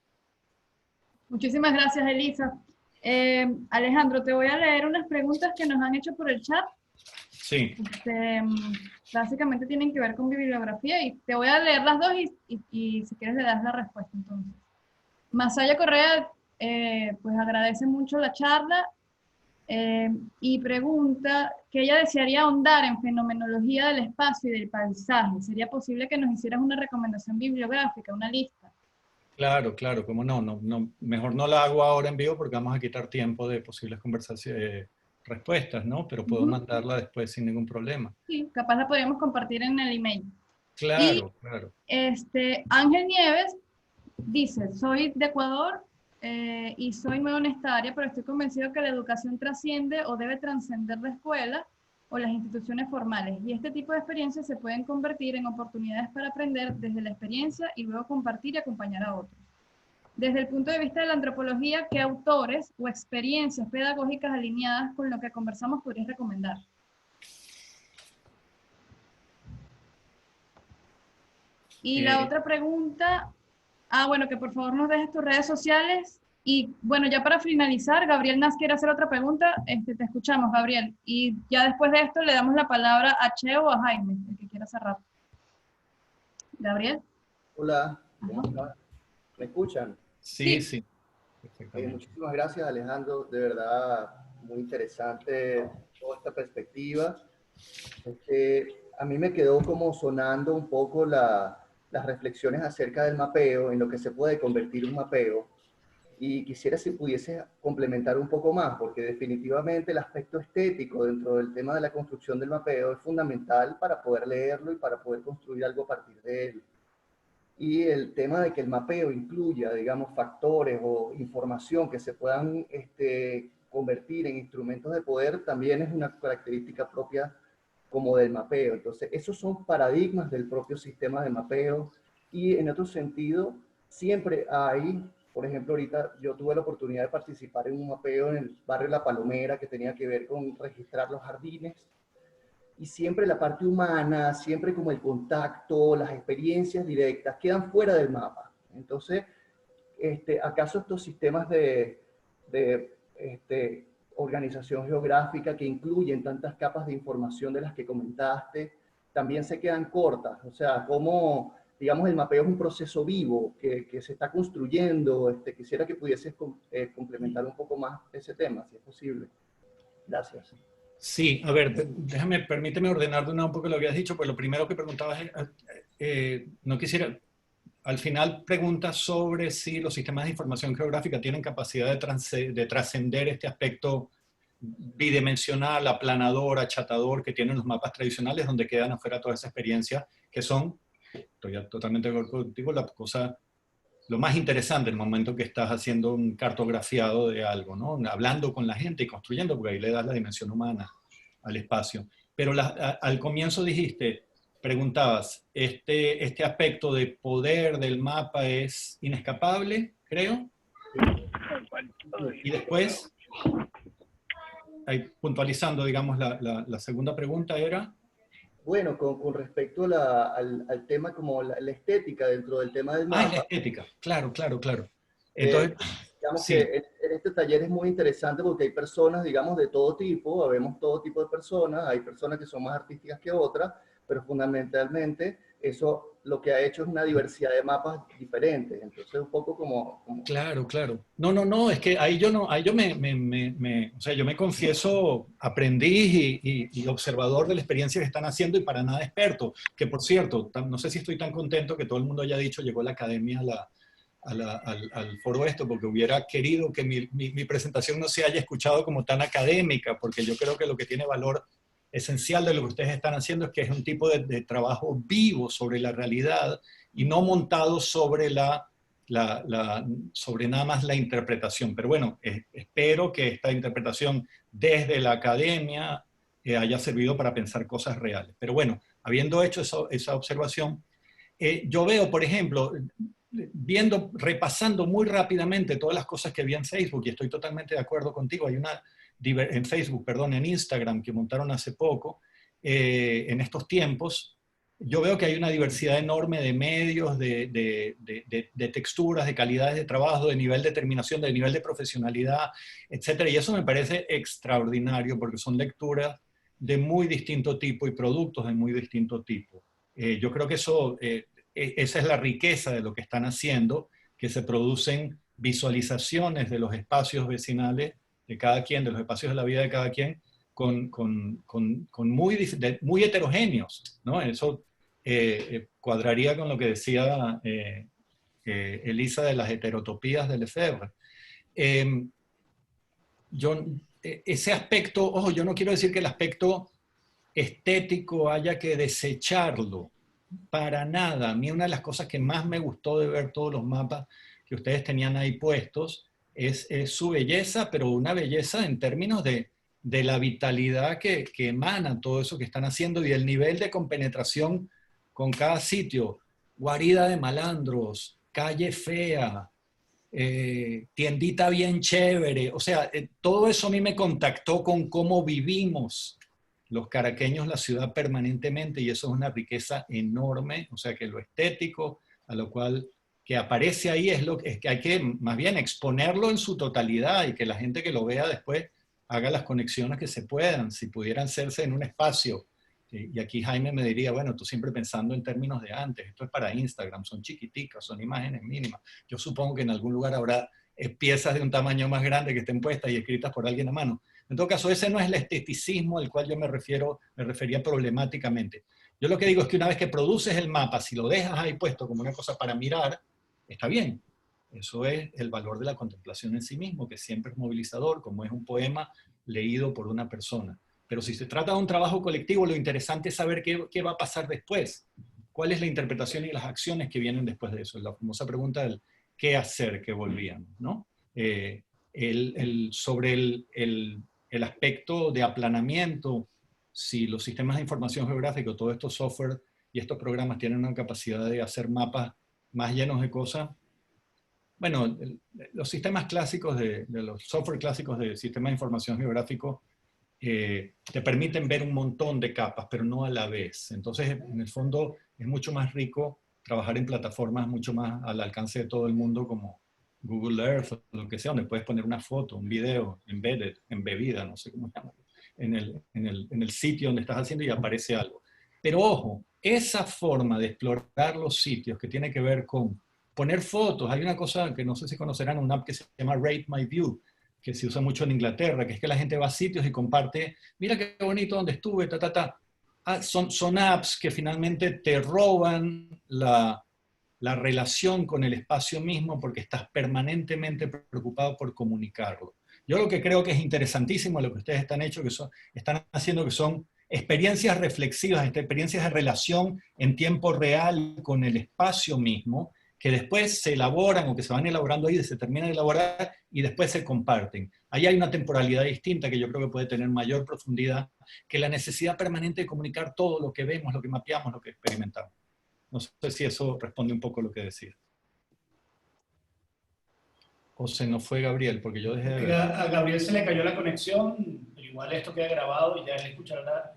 Muchísimas gracias, Elisa. Alejandro, te voy a leer unas preguntas que nos han hecho por el chat. Sí. Básicamente tienen que ver con bibliografía y te voy a leer las dos y si quieres le das la respuesta entonces. Masaya Correa pues agradece mucho la charla y pregunta que ella desearía ahondar en fenomenología del espacio y del paisaje. ¿Sería posible que nos hicieras una recomendación bibliográfica, una lista? Claro, cómo no, mejor no la hago ahora en vivo porque vamos a quitar tiempo de posibles respuestas, ¿no? Pero puedo mandarla después sin ningún problema. Sí, capaz la podríamos compartir en el email. Claro. Ángel Nieves dice, soy de Ecuador y soy nuevo en esta área, pero estoy convencido que la educación trasciende o debe trascender la escuela o las instituciones formales. Y este tipo de experiencias se pueden convertir en oportunidades para aprender desde la experiencia y luego compartir y acompañar a otros. Desde el punto de vista de la antropología, ¿qué autores o experiencias pedagógicas alineadas con lo que conversamos podrías recomendar? Y la otra pregunta, bueno, que por favor nos dejes tus redes sociales. Y bueno, ya para finalizar, Gabriel Nas quiere hacer otra pregunta. Te escuchamos, Gabriel. Y ya después de esto le damos la palabra a Cheo o a Jaime, el que quiera cerrar. Gabriel. Hola, ¿cómo están? ¿Me escuchan? Sí. Muchísimas gracias, Alejandro. De verdad, muy interesante toda esta perspectiva. A mí me quedó como sonando un poco las reflexiones acerca del mapeo, en lo que se puede convertir un mapeo, y quisiera si pudiese complementar un poco más, porque definitivamente el aspecto estético dentro del tema de la construcción del mapeo es fundamental para poder leerlo y para poder construir algo a partir de él. Y el tema de que el mapeo incluya, digamos, factores o información que se puedan convertir en instrumentos de poder también es una característica propia como del mapeo. Entonces, esos son paradigmas del propio sistema de mapeo, y en otro sentido, siempre hay, por ejemplo, ahorita yo tuve la oportunidad de participar en un mapeo en el barrio La Palomera que tenía que ver con registrar los jardines, y siempre la parte humana, siempre como el contacto, las experiencias directas quedan fuera del mapa. Entonces, ¿acaso estos sistemas de organización geográfica que incluyen tantas capas de información de las que comentaste, también se quedan cortas? O sea, ¿cómo, digamos, el mapeo es un proceso vivo que se está construyendo? Quisiera que pudieses complementar un poco más ese tema, si es posible. Gracias. Sí, a ver, permíteme ordenar de un poco lo que has dicho, pues lo primero que preguntabas no quisiera, al final preguntas sobre si los sistemas de información geográfica tienen capacidad de trascender este aspecto bidimensional, aplanador, achatador que tienen los mapas tradicionales, donde quedan afuera toda esa experiencia, que son, estoy totalmente de acuerdo contigo, la cosa, lo más interesante en el momento que estás haciendo un cartografiado de algo, ¿no? Hablando con la gente y construyendo, porque ahí le das la dimensión humana al espacio. Pero al comienzo preguntabas, este aspecto de poder del mapa es inescapable, creo. Y después, ahí, puntualizando, digamos, la segunda pregunta era... Bueno, con respecto al tema como la estética dentro del tema del mapa. Ah, la estética, claro. Entonces, digamos sí. que en este taller es muy interesante porque hay personas, digamos, de todo tipo, vemos todo tipo de personas, hay personas que son más artísticas que otras, pero fundamentalmente eso lo que ha hecho es una diversidad de mapas diferentes. Entonces, un poco como... Claro. No, es que ahí yo me confieso aprendiz y observador de la experiencia que están haciendo y para nada experto. Que por cierto, no sé si estoy tan contento que todo el mundo haya dicho, llegó la academia al foro esto, porque hubiera querido que mi presentación no se haya escuchado como tan académica, porque yo creo que lo que tiene valor esencial de lo que ustedes están haciendo es que es un tipo de trabajo vivo sobre la realidad y no montado sobre sobre nada más la interpretación. Pero bueno, espero que esta interpretación desde la academia haya servido para pensar cosas reales. Pero bueno, habiendo hecho esa observación, yo veo, por ejemplo, repasando muy rápidamente todas las cosas que vi en Facebook, y estoy totalmente de acuerdo contigo, hay en Instagram, que montaron hace poco, en estos tiempos, yo veo que hay una diversidad enorme de medios, de texturas, de calidades de trabajo, de nivel de terminación, de nivel de profesionalidad, etc. Y eso me parece extraordinario, porque son lecturas de muy distinto tipo y productos de muy distinto tipo. Yo creo que esa es la riqueza de lo que están haciendo, que se producen visualizaciones de los espacios vecinales de cada quien, de los espacios de la vida de cada quien, muy heterogéneos, ¿no? Eso cuadraría con lo que decía Elisa de las heterotopías de Lefebvre. Ese aspecto, ojo, yo no quiero decir que el aspecto estético haya que desecharlo, para nada. A mí una de las cosas que más me gustó de ver todos los mapas que ustedes tenían ahí puestos es su belleza, pero una belleza en términos de la vitalidad que emana todo eso que están haciendo y el nivel de compenetración con cada sitio. Guarida de malandros, calle fea, tiendita bien chévere. O sea, todo eso a mí me contactó con cómo vivimos los caraqueños la ciudad permanentemente, y eso es una riqueza enorme. O sea que lo estético, a lo cual que aparece ahí, es que hay que más bien exponerlo en su totalidad y que la gente que lo vea después haga las conexiones que se puedan, si pudieran hacerse en un espacio. Y aquí Jaime me diría, bueno, tú siempre pensando en términos de antes, esto es para Instagram, son chiquiticas, son imágenes mínimas. Yo supongo que en algún lugar habrá piezas de un tamaño más grande que estén puestas y escritas por alguien a mano. En todo caso, ese no es el esteticismo al cual yo me refería problemáticamente. Yo lo que digo es que una vez que produces el mapa, si lo dejas ahí puesto como una cosa para mirar, está bien. Eso es el valor de la contemplación en sí mismo, que siempre es movilizador, como es un poema leído por una persona. Pero si se trata de un trabajo colectivo, lo interesante es saber qué va a pasar después. ¿Cuál es la interpretación y las acciones que vienen después de eso? La famosa pregunta del qué hacer que volvíamos, ¿no? Sobre el aspecto de aplanamiento, si los sistemas de información geográfica, todos estos software y estos programas tienen una capacidad de hacer mapas más llenos de cosas, bueno, los sistemas clásicos de los software clásicos de sistemas de información geográfico te permiten ver un montón de capas, pero no a la vez. Entonces, en el fondo, es mucho más rico trabajar en plataformas mucho más al alcance de todo el mundo, como Google Earth o lo que sea, donde puedes poner una foto, un video, embebida, no sé cómo se llama, en el sitio donde estás haciendo y aparece algo. Pero ojo, esa forma de explorar los sitios que tiene que ver con poner fotos, hay una cosa que no sé si conocerán, una app que se llama Rate My View, que se usa mucho en Inglaterra, que es que la gente va a sitios y comparte, mira qué bonito donde estuve, son apps que finalmente te roban la relación con el espacio mismo porque estás permanentemente preocupado por comunicarlo. Yo lo que creo que es interesantísimo lo que ustedes están haciendo, que son experiencias reflexivas, experiencias de relación en tiempo real con el espacio mismo, que después se elaboran o que se van elaborando ahí, se terminan de elaborar y después se comparten. Ahí hay una temporalidad distinta que yo creo que puede tener mayor profundidad que la necesidad permanente de comunicar todo lo que vemos, lo que mapeamos, lo que experimentamos. No sé si eso responde un poco a lo que decía. O se nos fue Gabriel, porque yo dejé de ver. A Gabriel se le cayó la conexión, pero igual esto queda grabado y ya él escuchará la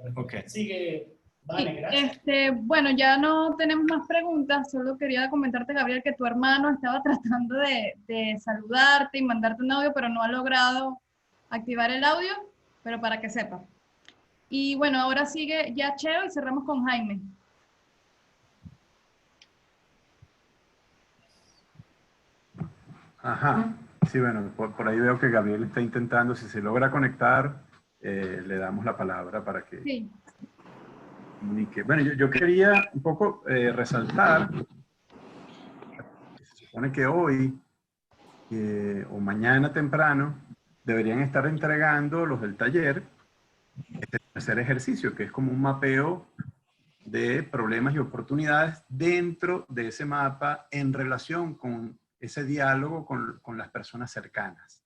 respuesta. Okay. Sigue. Vale, gracias. Bueno, ya no tenemos más preguntas, solo quería comentarte, Gabriel, que tu hermano estaba tratando de saludarte y mandarte un audio, pero no ha logrado activar el audio, pero para que sepa. Y bueno, ahora sigue ya Cheo y cerramos con Jaime. Ajá, sí, bueno, por ahí veo que Gabriel está intentando, si se logra conectar, le damos la palabra para que... Sí. Bueno, yo quería un poco resaltar, se supone que hoy o mañana temprano deberían estar entregando los del taller este tercer ejercicio, que es como un mapeo de problemas y oportunidades dentro de ese mapa en relación con ese diálogo con las personas cercanas.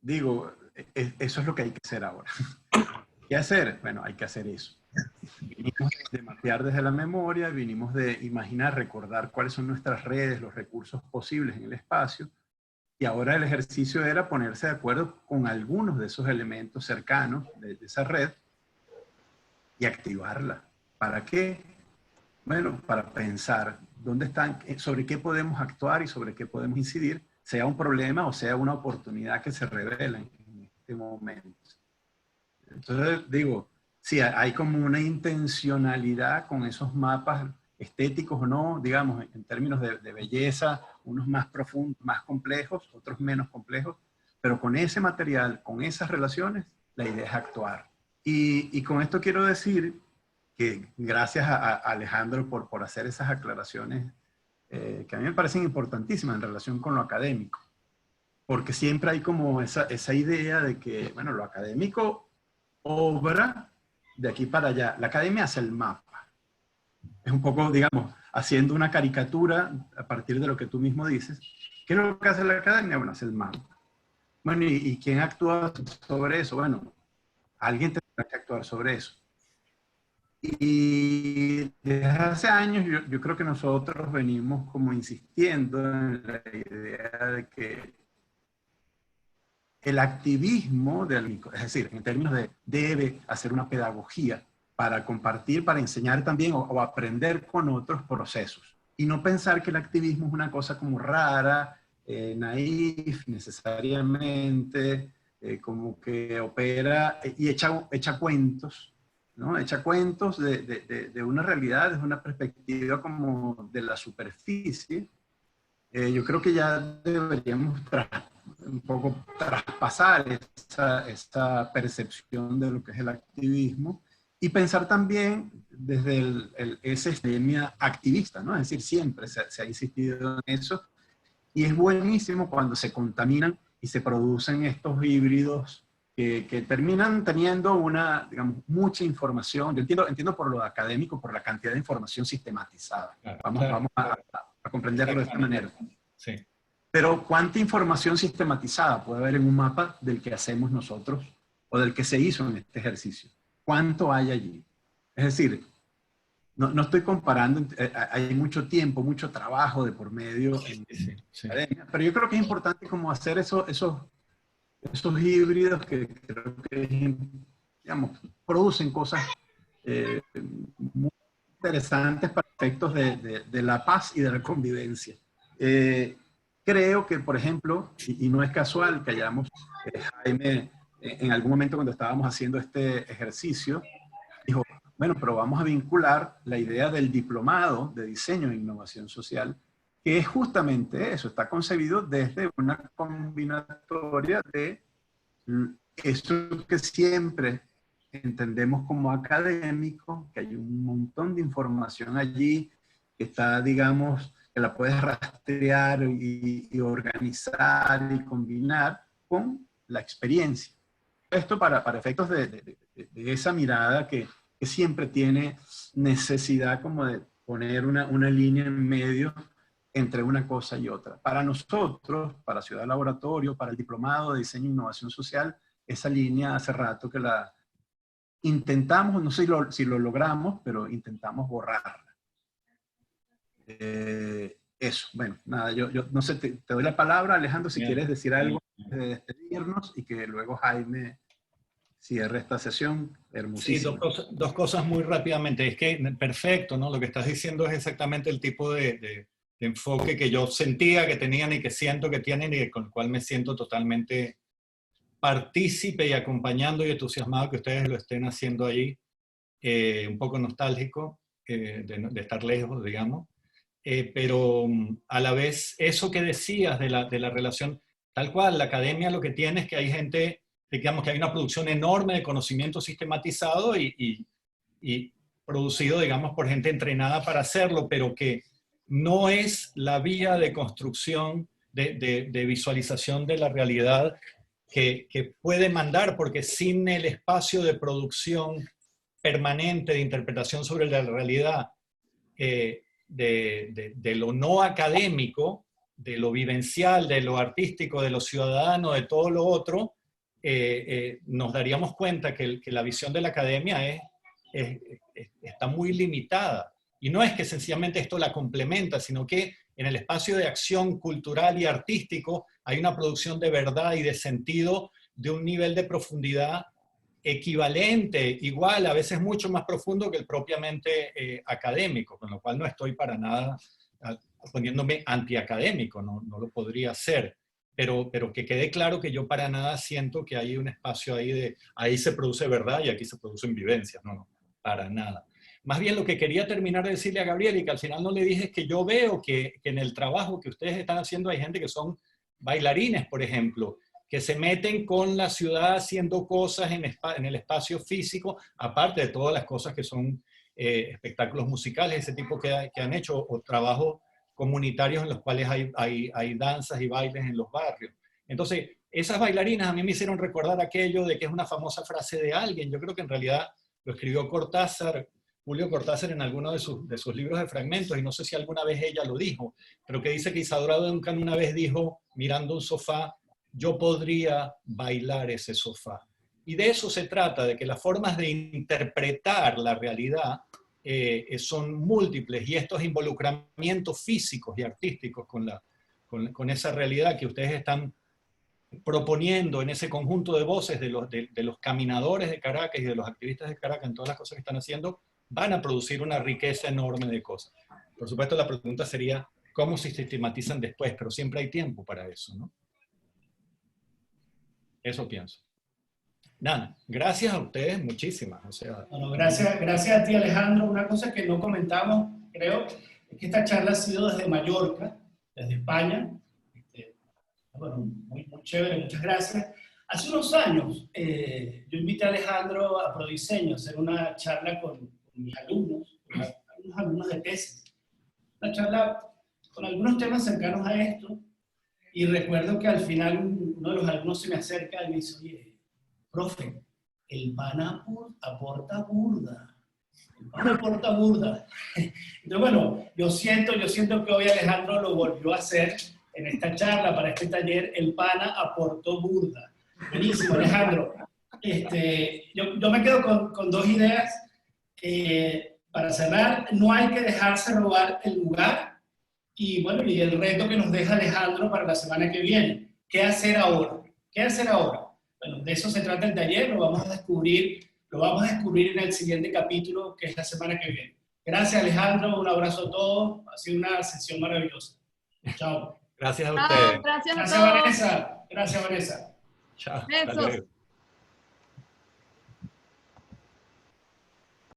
Digo, eso es lo que hay que hacer ahora. ¿Qué hacer? Bueno, hay que hacer eso. Vinimos de mapear desde la memoria, vinimos de imaginar, recordar cuáles son nuestras redes, los recursos posibles en el espacio, y ahora el ejercicio era ponerse de acuerdo con algunos de esos elementos cercanos de esa red y activarla. ¿Para qué? Bueno, para pensar dónde están, sobre qué podemos actuar y sobre qué podemos incidir, sea un problema o sea una oportunidad que se revela en este momento. Entonces, digo, sí, hay como una intencionalidad con esos mapas estéticos o no, digamos, en términos de belleza, unos más profundos, más complejos, otros menos complejos, pero con ese material, con esas relaciones, la idea es actuar. Y con esto quiero decir que gracias a Alejandro por hacer esas aclaraciones que a mí me parecen importantísimas en relación con lo académico, porque siempre hay como esa idea de que, bueno, lo académico obra de aquí para allá. La academia hace el mapa. Es un poco, digamos, haciendo una caricatura a partir de lo que tú mismo dices. ¿Qué es lo que hace la academia? Bueno, hace el mapa. Bueno, ¿y quién actúa sobre eso? Bueno, alguien tendrá que actuar sobre eso. Y desde hace años yo creo que nosotros venimos como insistiendo en la idea de que el activismo, es decir, en términos de debe hacer una pedagogía para compartir, para enseñar también o aprender con otros procesos. Y no pensar que el activismo es una cosa como rara, naif necesariamente, como que opera y echa cuentos, ¿no? Echa cuentos de una realidad, desde una perspectiva como de la superficie. Yo creo que ya deberíamos un poco traspasar esa percepción de lo que es el activismo Y pensar también desde esa academia activista, ¿no? Es decir, siempre se ha insistido en eso. Y es buenísimo cuando se contaminan y se producen estos híbridos que terminan teniendo digamos, mucha información. Yo entiendo por lo académico, por la cantidad de información sistematizada. Claro, Vamos a comprenderlo de esta manera. Sí. Pero ¿cuánta información sistematizada puede haber en un mapa del que hacemos nosotros o del que se hizo en este ejercicio? ¿Cuánto hay allí? Es decir, no estoy comparando, hay mucho tiempo, mucho trabajo de por medio en academia, pero yo creo que es importante como hacer esos híbridos que creo que, digamos, producen cosas muy interesantes para efectos de la paz y de la convivencia. Creo que, por ejemplo, y no es casual que hayamos, Jaime, en algún momento cuando estábamos haciendo este ejercicio, dijo, bueno, pero vamos a vincular la idea del diplomado de diseño e innovación social, que es justamente eso, está concebido desde una combinatoria de eso que siempre entendemos como académico, que hay un montón de información allí, que está, digamos, que la puedes rastrear y organizar y combinar con la experiencia. Esto para efectos de esa mirada que siempre tiene necesidad como de poner una línea en medio entre una cosa y otra. Para nosotros, para Ciudad Laboratorio, para el Diplomado de Diseño e Innovación Social, esa línea hace rato que la intentamos, no sé si lo logramos, pero intentamos borrarla. Eso, bueno, nada, yo no sé, te doy la palabra, Alejandro, si quieres decir algo antes de despedirnos y que luego Jaime cierre esta sesión. Hermosísimo. Sí, dos cosas muy rápidamente. Es que, perfecto, ¿no? Lo que estás diciendo es exactamente el tipo de enfoque que yo sentía que tenían y que siento que tienen y con el cual me siento totalmente partícipe y acompañando y entusiasmado que ustedes lo estén haciendo ahí. Un poco nostálgico de estar lejos, digamos. Pero a la vez, eso que decías de la relación, tal cual, la academia lo que tiene es que hay gente, digamos que hay una producción enorme de conocimiento sistematizado y producido, digamos, por gente entrenada para hacerlo, pero que no es la vía de construcción, de visualización de la realidad que puede mandar, porque sin el espacio de producción permanente de interpretación sobre la realidad, de lo no académico, de lo vivencial, de lo artístico, de lo ciudadano, de todo lo otro, nos daríamos cuenta que la visión de la academia está muy limitada. Y no es que sencillamente esto la complementa, sino que en el espacio de acción cultural y artístico hay una producción de verdad y de sentido de un nivel de profundidad equivalente, igual, a veces mucho más profundo que el propiamente académico, con lo cual no estoy para nada poniéndome antiacadémico, no lo podría hacer, pero que quede claro que yo para nada siento que hay un espacio ahí ahí se produce verdad y aquí se producen vivencias, no, para nada. Más bien lo que quería terminar de decirle a Gabriel y que al final no le dije es que yo veo que en el trabajo que ustedes están haciendo hay gente que son bailarines, por ejemplo, que se meten con la ciudad haciendo cosas en el espacio físico, aparte de todas las cosas que son espectáculos musicales, ese tipo que han hecho, o trabajos comunitarios en los cuales hay danzas y bailes en los barrios. Entonces, esas bailarinas a mí me hicieron recordar aquello de que es una famosa frase de alguien, yo creo que en realidad lo escribió Cortázar, Julio Cortázar, en alguno de sus libros de fragmentos, y no sé si alguna vez ella lo dijo, pero que dice que Isadora Duncan una vez dijo, mirando un sofá, yo podría bailar ese sofá. Y de eso se trata, de que las formas de interpretar la realidad son múltiples, y estos involucramientos físicos y artísticos con esa realidad que ustedes están proponiendo en ese conjunto de voces de los caminadores de Caracas y de los activistas de Caracas en todas las cosas que están haciendo, van a producir una riqueza enorme de cosas. Por supuesto, la pregunta sería, ¿cómo se sistematizan después? Pero siempre hay tiempo para eso, ¿no? Eso pienso. Nada, gracias a ustedes, muchísimas. O sea, bueno, gracias a ti, Alejandro. Una cosa que no comentamos, creo, es que esta charla ha sido desde Mallorca, desde España. Bueno, muy chévere, muchas gracias. Hace unos años, yo invité a Alejandro a Prodiseño a hacer una charla con mis alumnos, con algunos alumnos de tesis. Una charla con algunos temas cercanos a esto, y recuerdo que al final uno de los alumnos se me acerca y me dice, oye, profe, el pana aporta burda. El pana aporta burda. Entonces, bueno, yo siento que hoy Alejandro lo volvió a hacer en esta charla, para este taller. El pana aportó burda. Buenísimo, Alejandro. Yo me quedo con dos ideas. Para cerrar, no hay que dejarse robar el lugar. Y bueno, y el reto que nos deja Alejandro para la semana que viene. ¿Qué hacer ahora? ¿Qué hacer ahora? Bueno, de eso se trata el taller, lo vamos a descubrir en el siguiente capítulo, que es la semana que viene. Gracias, Alejandro, un abrazo a todos. Ha sido una sesión maravillosa. Chao. Gracias a ustedes. Gracias a todos. Vanessa. Gracias, Vanessa. Chao. Besos.